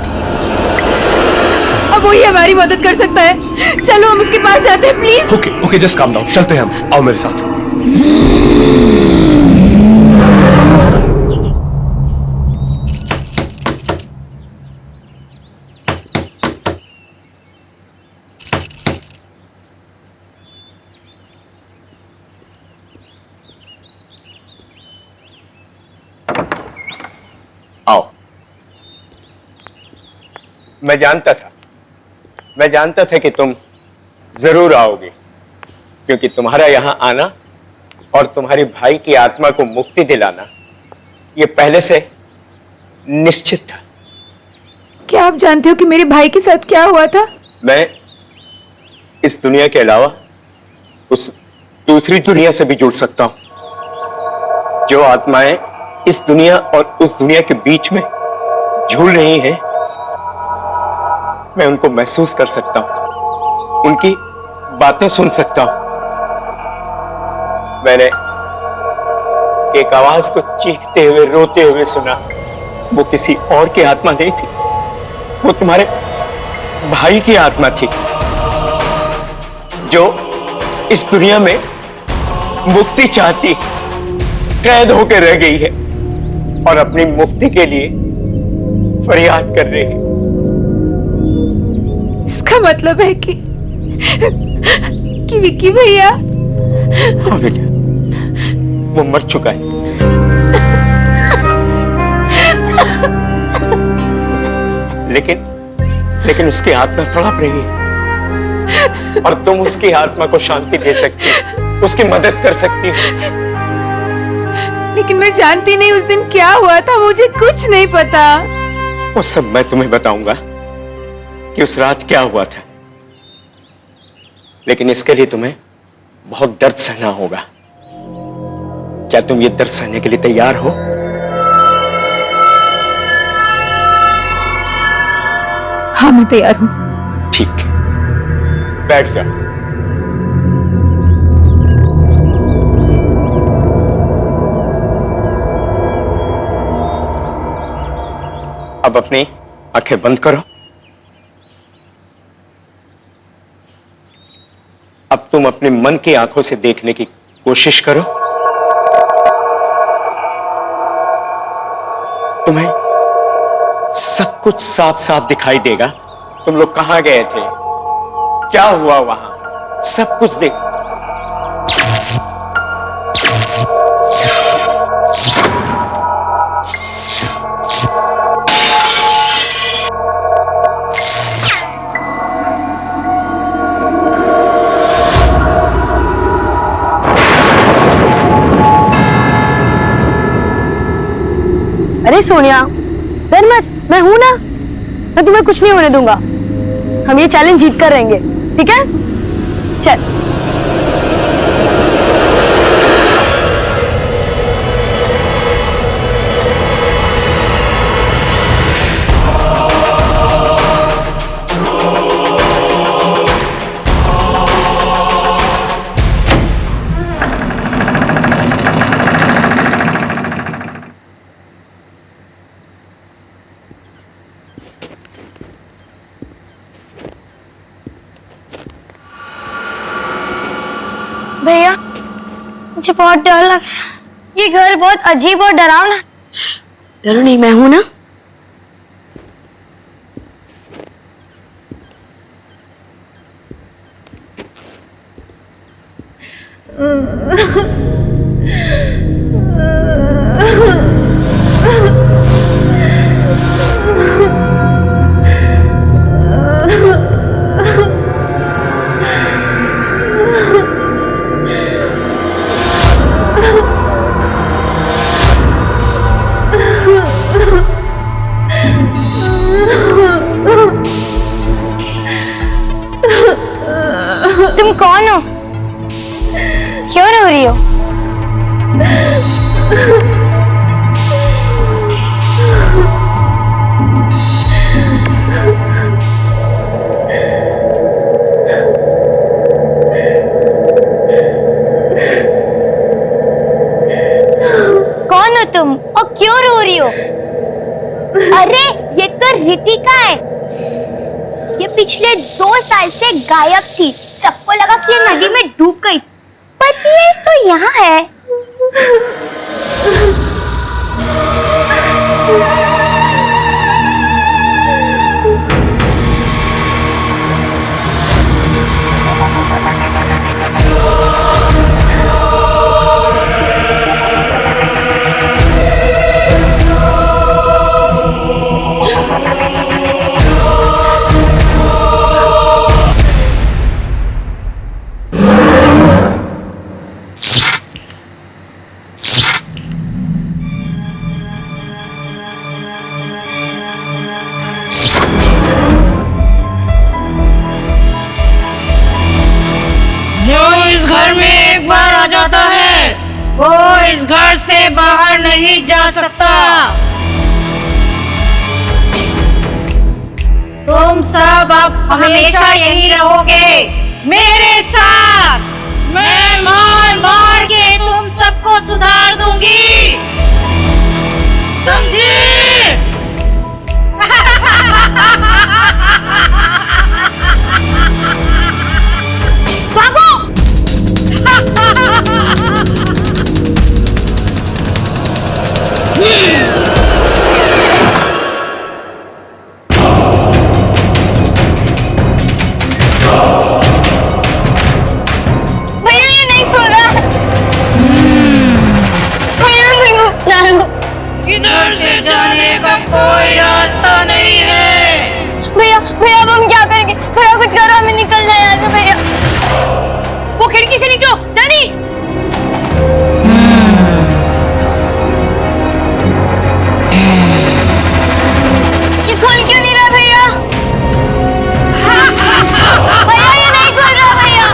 अब वही हमारी मदद कर सकता है। चलो हम उसके पास जाते हैं, please. Okay okay, just calm down, चलते हैं हम। आओ मेरे साथ। आओ। मैं जानता था कि तुम जरूर आओगे, क्योंकि तुम्हारा यहां आना और तुम्हारे भाई की आत्मा को मुक्ति दिलाना ये पहले से निश्चित था। क्या आप जानते हो कि मेरे भाई के साथ क्या हुआ था? मैं इस दुनिया के अलावा उस दूसरी दुनिया से भी जुड़ सकता हूं। जो आत्माएं इस दुनिया और उस दुनिया के बीच में झूल रही हैं, मैं उनको महसूस कर सकता हूं, उनकी बातें सुन सकता हूं। मैंने एक आवाज को चीखते हुए, रोते हुए सुना। वो किसी और की आत्मा नहीं थी, वो तुम्हारे भाई की आत्मा थी, जो इस दुनिया में मुक्ति चाहती, कैद होकर रह गई है और अपनी मुक्ति के लिए फरियाद कर रही है। इसका मतलब है कि विकी भैया। हाँ बेटा, वो मर चुका है। लेकिन उसकी आत्मा तड़प रही है और तुम उसकी आत्मा को शांति दे सकती हो, उसकी मदद कर सकती हो। लेकिन मैं जानती नहीं उस दिन क्या हुआ था, मुझे कुछ नहीं पता। वो सब मैं तुम्हें बताऊंगा कि उस रात क्या हुआ था, लेकिन इसके लिए तुम्हें बहुत दर्द सहना होगा। क्या तुम ये दर्द सहने के लिए तैयार हो? हाँ, मैं तैयार हूं। ठीक, बैठ जाओ। अब अपनी आंखें बंद करो। अब तुम अपने मन की आंखों से देखने की कोशिश करो। तुम्हें सब कुछ साफ साफ दिखाई देगा। तुम लोग कहां गए थे, क्या हुआ वहां, सब कुछ देखो। अरे सोनिया, डर मत, मैं हूं ना, मैं तुम्हें कुछ नहीं होने दूंगा। हम ये चैलेंज जीत कर रहेंगे, ठीक है? चल। भैया, मुझे बहुत डर लग रहा है। ये घर बहुत अजीब और डरावना। डरो नहीं, मैं हूं ना। तुम कौन हो? क्यों रो रही हो? कौन हो तुम और क्यों रो रही हो? अरे ये तो रितिका है। ये पिछले 2 साल से गायब थी। सबको लगा कि ये नदी में डूब गई, पर ये तो यहाँ है। वो इस घर से बाहर नहीं जा सकता। तुम सब अब हमेशा यहीं रहोगे मेरे साथ। मैं मार मार के तुम सबको सुधार दूंगी, समझे? भागो! भैया ये नहीं खुल रहा। भैया मेरे को चलो। इधर से जाने का कोई रास्ता नहीं है। भैया भैया अब हम क्या करेंगे? भैया कुछ करो, हमें निकलना है यहाँ से। भैया वो खिड़की से निकलो जल्दी। ये खुल क्यों नहीं रहा भैया? भैया ये नहीं खुल रहा भैया।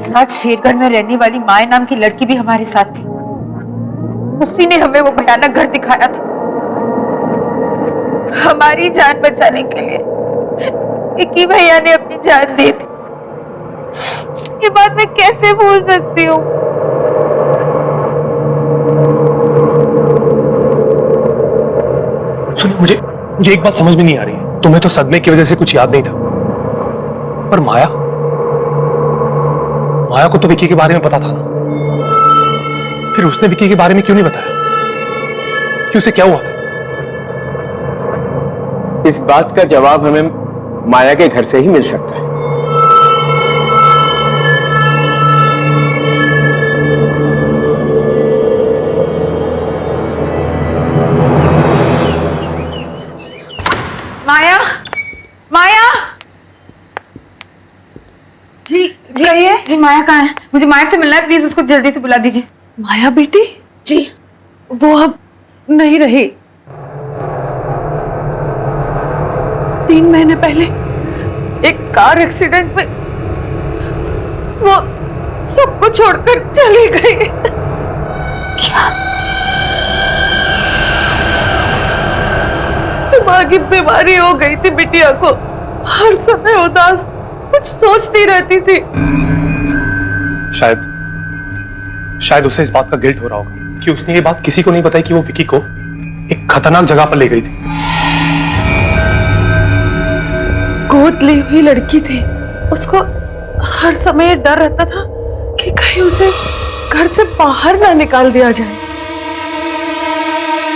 रात शेरगढ़ में रहने वाली माया नाम की लड़की भी हमारे साथ थी। उसी ने हमें वो भयानक घर दिखाया था। हमारी जान बचाने के लिए विक्की भैया ने अपनी जान दी थी। ये बात मैं कैसे भूल सकती हूँ? सुनिए, मुझे एक बात समझ में नहीं आ रही। तुम्हें तो सदमे की वजह से कुछ याद नहीं था, पर माया को तो विक्की के बारे में पता था ना। फिर उसने विक्की के बारे में क्यों नहीं बताया कि उसे क्या हुआ था? इस बात का जवाब हमें माया के घर से ही मिल सकता है। माया, माया। जी जी माया कहाँ है? मुझे माया से मिलना है, प्लीज उसको जल्दी से बुला दीजिए। माया बेटी? जी। वो अब नहीं रही। 3 महीने पहले एक कार एक्सीडेंट में वो सबको छोड़कर चली गई। क्या? दिमागी बीमारी हो गई थी बिटिया को, हर समय उदास, कुछ सोचती रहती थी। शायद उसे इस बात का गिल्ट हो रहा होगा कि उसने ये बात किसी को नहीं बताई कि वो विकी को एक खतरनाक जगह पर ले गई थी। गोद ली हुई लड़की थी, उसको हर समय डर रहता था कि कहीं उसे घर से बाहर ना निकाल दिया जाए।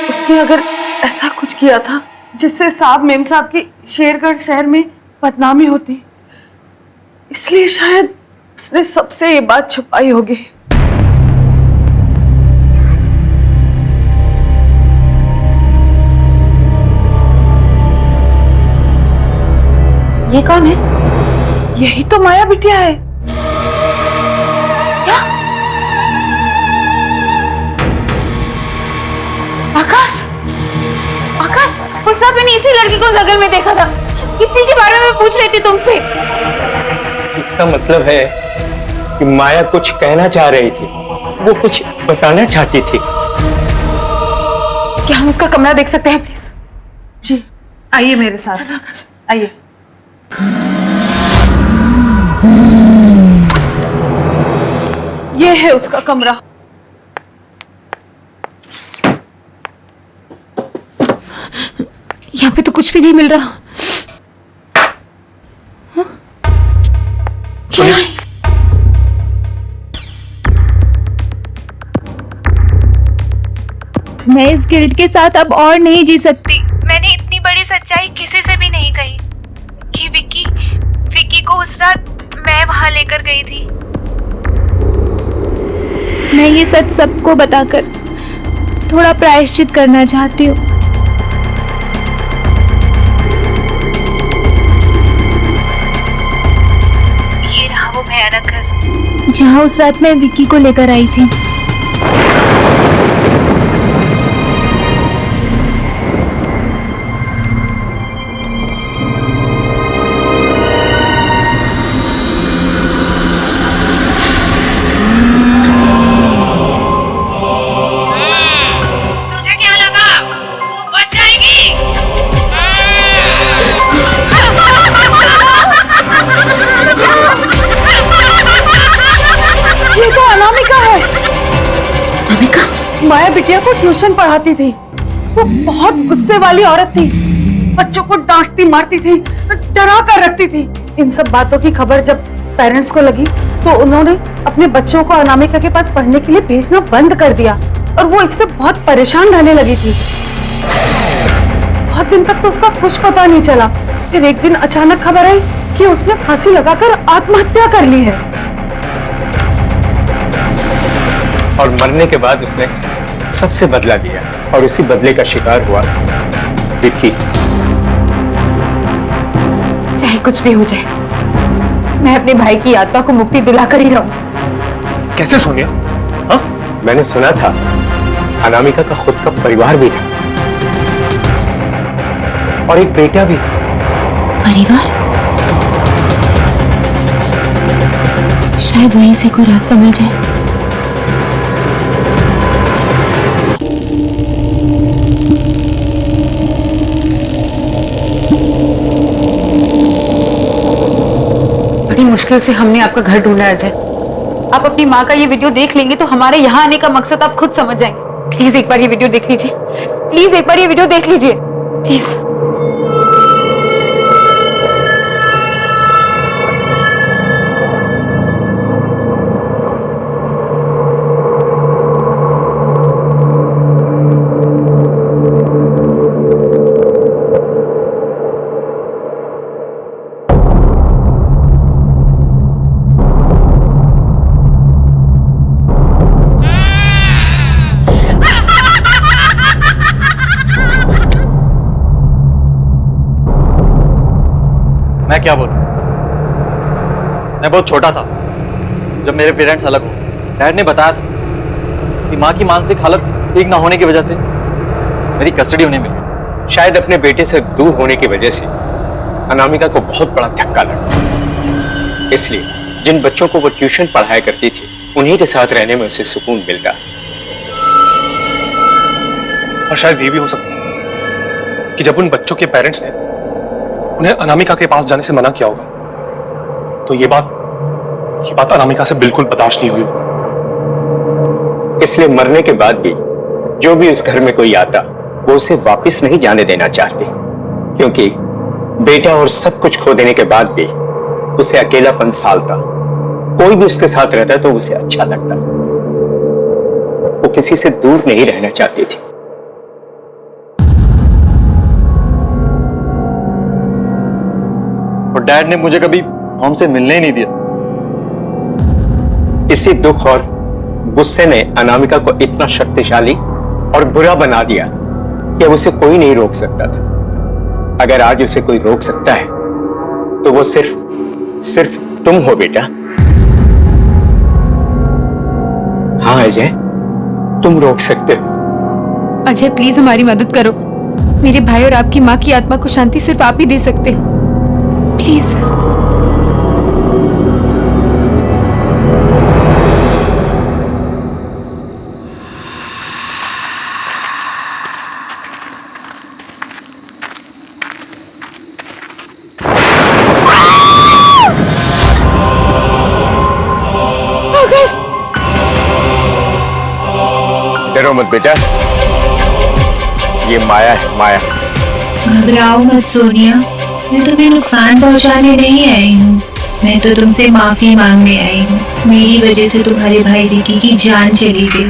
उसने अगर ऐसा कुछ किया था जिससे साहब मेम साहब की शेरगढ़ शहर में बदनामी होती, इसलिए शायद उसने सबसे ये बात छुपाई होगी। ये कौन है? यही तो माया बिटिया है। क्या? आकाश, आकाश, वो सब मैंने इसी लड़की को जंगल में देखा था, इसी के बारे में पूछ रही थी तुमसे। इसका मतलब है कि माया कुछ कहना चाह रही थी, वो कुछ बताना चाहती थी। क्या हम उसका कमरा देख सकते हैं प्लीज? जी, आइए मेरे साथ, आइए। ये है उसका कमरा। यहाँ पे तो कुछ भी नहीं मिल रहा। मैं इस गिल्ट के साथ अब और नहीं जी सकती। मैंने इतनी बड़ी सच्चाई किसी से भी नहीं कही कि विकी को उस रात मैं वहां लेकर गई थी। मैं ये सच सबको बताकर थोड़ा प्रायश्चित करना चाहती हूँ। ये रहा वो भयानक घर जहाँ उस रात मैं विकी को लेकर आई थी। माया बिटिया को ट्यूशन पढ़ाती थी। वो बहुत गुस्से वाली औरत थी, बच्चों को डांटती मारती थी, डरा कर रखती थी। इन सब बातों की खबर जब पेरेंट्स को लगी तो उन्होंने अपने बच्चों को अनामिका के पास पढ़ने के लिए भेजना बंद कर दिया और वो इससे बहुत परेशान रहने लगी थी। बहुत दिन तक तो उसका कुछ पता नहीं चला। फिर एक दिन अचानक खबर आई कि उसने फांसी लगाकर आत्महत्या कर ली है। और मरने के बाद उसने सबसे बदला लिया और उसी बदले का शिकार हुआ विकी। चाहे कुछ भी हो जाए, मैं अपने भाई की आत्मा को मुक्ति दिलाकर ही रहूं। कैसे सोनिया? हाँ? मैंने सुना था अनामिका का खुद का परिवार भी था और एक बेटा भी था। परिवार? शायद वहीं से कोई रास्ता मिल जाए। मुश्किल से हमने आपका घर ढूंढा है अजय। आप अपनी माँ का ये वीडियो देख लेंगे तो हमारे यहाँ आने का मकसद आप खुद समझ जाएंगे। प्लीज एक बार ये वीडियो देख लीजिए, प्लीज एक बार ये वीडियो देख लीजिए, प्लीज। मैं क्या बोलूं? मैं बहुत छोटा था जब मेरे पेरेंट्स अलग हुए। डैड ने बताया था कि माँ की मानसिक हालत ठीक ना होने की वजह से मेरी कस्टडी उन्हें मिली। शायद अपने बेटे से दूर होने की वजह से अनामिका को बहुत बड़ा धक्का लगा, इसलिए जिन बच्चों को वो ट्यूशन पढ़ाया करती थी उन्हीं के साथ रहने में उसे सुकून मिलता। और शायद ये भी हो सकता है कि जब उन बच्चों के पेरेंट्स ने उन्हें अनामिका के पास जाने से मना किया होगा तो ये बात अनामिका से बिल्कुल बर्दाश्त नहीं हुई होगी। इसलिए मरने के बाद भी जो भी उस घर में कोई आता वो उसे वापस नहीं जाने देना चाहते, क्योंकि बेटा और सब कुछ खो देने के बाद भी उसे अकेलापन सालता। कोई भी उसके साथ रहता तो उसे अच्छा लगता। वो किसी से दूर नहीं रहना चाहती थी। और डैड ने मुझे कभी मॉम से मिलने ही नहीं दिया। इसी दुख और गुस्से ने अनामिका को इतना शक्तिशाली और बुरा बना दिया कि अब उसे कोई नहीं रोक सकता था। अगर आज उसे कोई रोक सकता है तो वो सिर्फ तुम हो बेटा। हाँ अजय, तुम रोक सकते हो। अजय प्लीज हमारी मदद करो। मेरे भाई और आपकी माँ की आत्मा को शांति सिर्फ आप ही दे सकते हो, प्लीज। डरो मत बेटा, ये माया है, माया। घबराओ मत सोनिया, मैं तुम्हें नुकसान पहुंचाने नहीं आई हूँ। मैं तो तुमसे माफी मांगने आई हूँ। मेरी वजह से तुम्हारे भाई विकी की जान चली गई।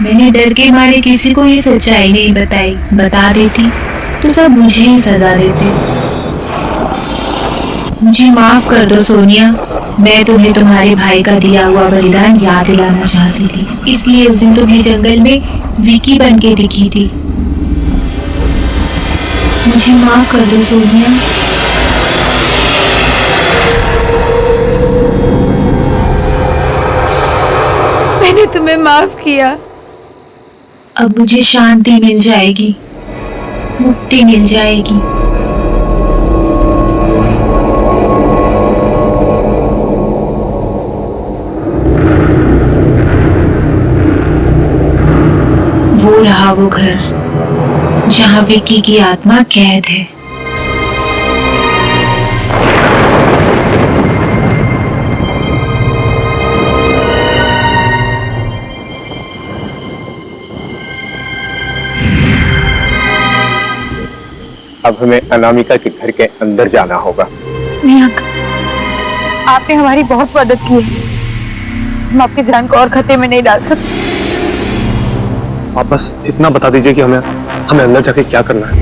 मैंने डर के मारे किसी को ये सच्चाई नहीं बताई। बता देती तो सब मुझे ही सजा देते। मुझे माफ कर दो सोनिया, मैं तुम्हें तुम्हारे भाई का दिया हुआ बलिदान याद दिलाना चाहती थी, इसलिए उस दिन तुम्हें जंगल में विकी बन के दिखी थी। मुझे माफ कर दो सोनिया। मैंने तुम्हें माफ किया। अब मुझे शांति मिल जाएगी, मुक्ति मिल जाएगी। वो रहा वो घर जहां विकी की आत्मा कैद है। अब हमें अनामिका के घर के अंदर जाना होगा। नहीं अंकल, आपने हमारी बहुत मदद की है। हम आपकी जान को और खतरे में नहीं डाल सकते। आप बस इतना बता दीजिए कि हमें अंदर जाके क्या करना है।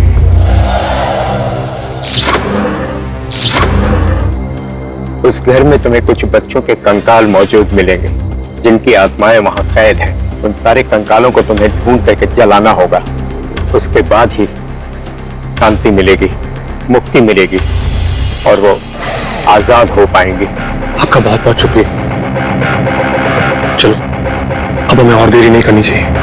उस घर में तुम्हें कुछ बच्चों के कंकाल मौजूद मिलेंगे जिनकी आत्माएं वहां कैद हैं। उन सारे कंकालों को तुम्हें ढूंढ करके जलाना होगा। उसके बाद ही शांति मिलेगी, मुक्ति मिलेगी और वो आजाद हो पाएंगे। आपका बहुत बहुत शुक्रिया। चलो अब हमें और देरी नहीं करनी चाहिए।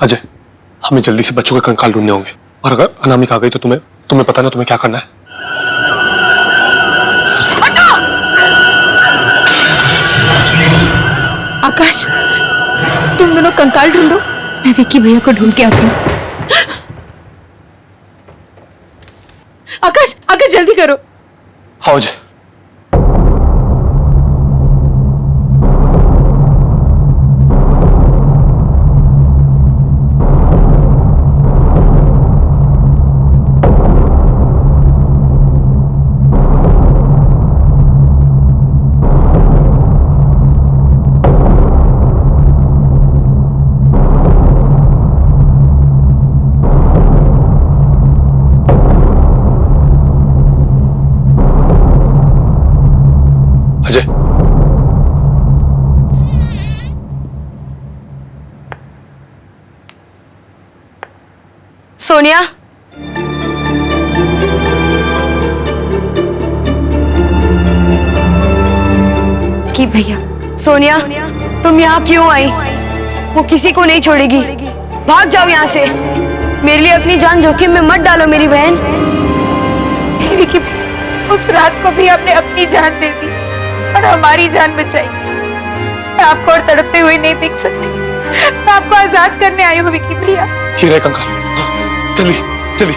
अजय, हमें जल्दी से बच्चों के कंकाल ढूंढने होंगे और अगर अनामिका आ गई तो तुम्हें पता ना तुम्हें क्या करना है। आकाश, तुम दोनों कंकाल ढूंढो, मैं विक्की भैया को ढूंढ के आती हूँ। आकाश, आकाश जल्दी करो। हाँ अजय। सोनिया, कि भैया सोनिया, तुम यहाँ क्यों आई? वो किसी को नहीं छोड़ेगी। भाग जाओ यहाँ से। मेरे लिए अपनी जान जोखिम में मत डालो मेरी बहन। विकी भैया, उस रात को भी आपने अपनी जान दे दी और हमारी जान बचाई। मैं आपको और तड़पते हुए नहीं देख सकती। मैं आपको आजाद करने आई हूँ विकी भैया। ये रहे कंकाल। चलिए चलिए,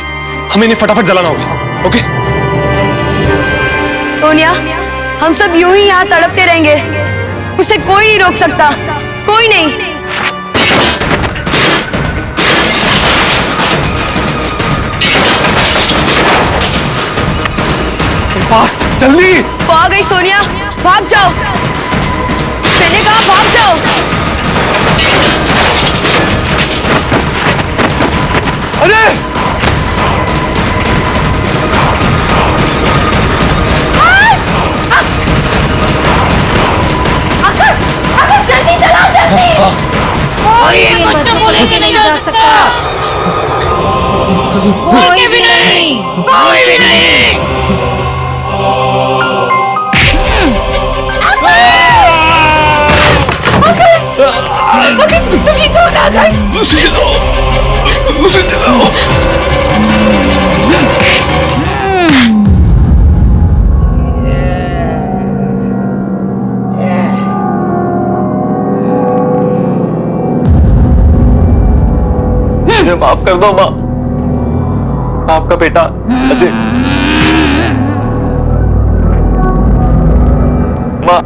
हमें इन्हें फटाफट जलाना होगा। ओके सोनिया, हम सब यूं ही यहाँ तड़पते रहेंगे। उसे कोई नहीं रोक सकता, कोई नहीं। फास्ट, जल्दी। वो आ गई सोनिया, भाग जाओ। मैंने कहा भाग जाओ। अरे आकाश, आकाश जल्दी चलाओ, जल्दी। कोई बच्चों को लेके नहीं जा सकता। कोई भी नहीं, कोई भी नहीं। आकाश, आकाश तुम ये कौन? आकाश उसे चलाओ, उसे चलाओ। मुझे माफ कर दो माँ। आपका बेटा अजय। माँ,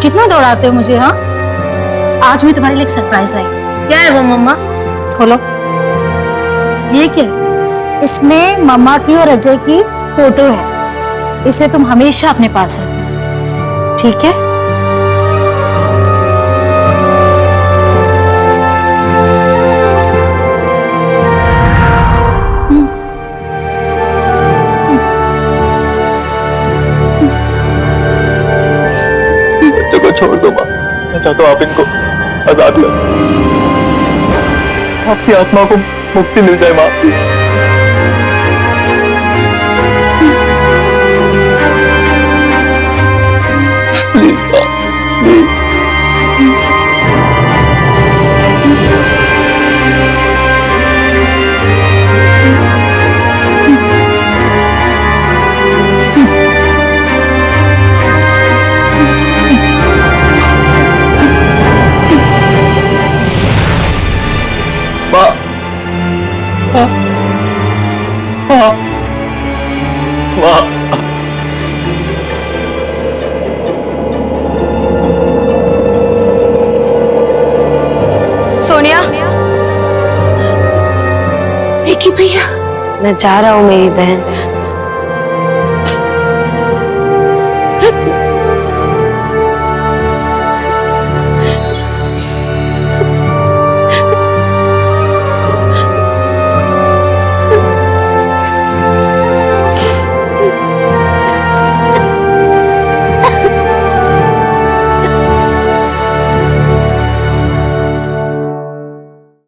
कितना दौड़ाते हो मुझे? हाँ, आज मैं तुम्हारे लिए एक सरप्राइज लाई। क्या है वो मम्मा? खोलो। ये क्या है? इसमें मम्मा की और अजय की फोटो है। इसे तुम हमेशा अपने पास रखना, ठीक है? को छोड़ दो माँ। मैं चाहता हूँ आप इनको आजाद करो। आपकी आत्मा को मुक्ति मिल जाए माँ। प्लीज माँ, प्लीज। सोनिया, विकी भैया, मैं जा रहा हूँ मेरी बहन।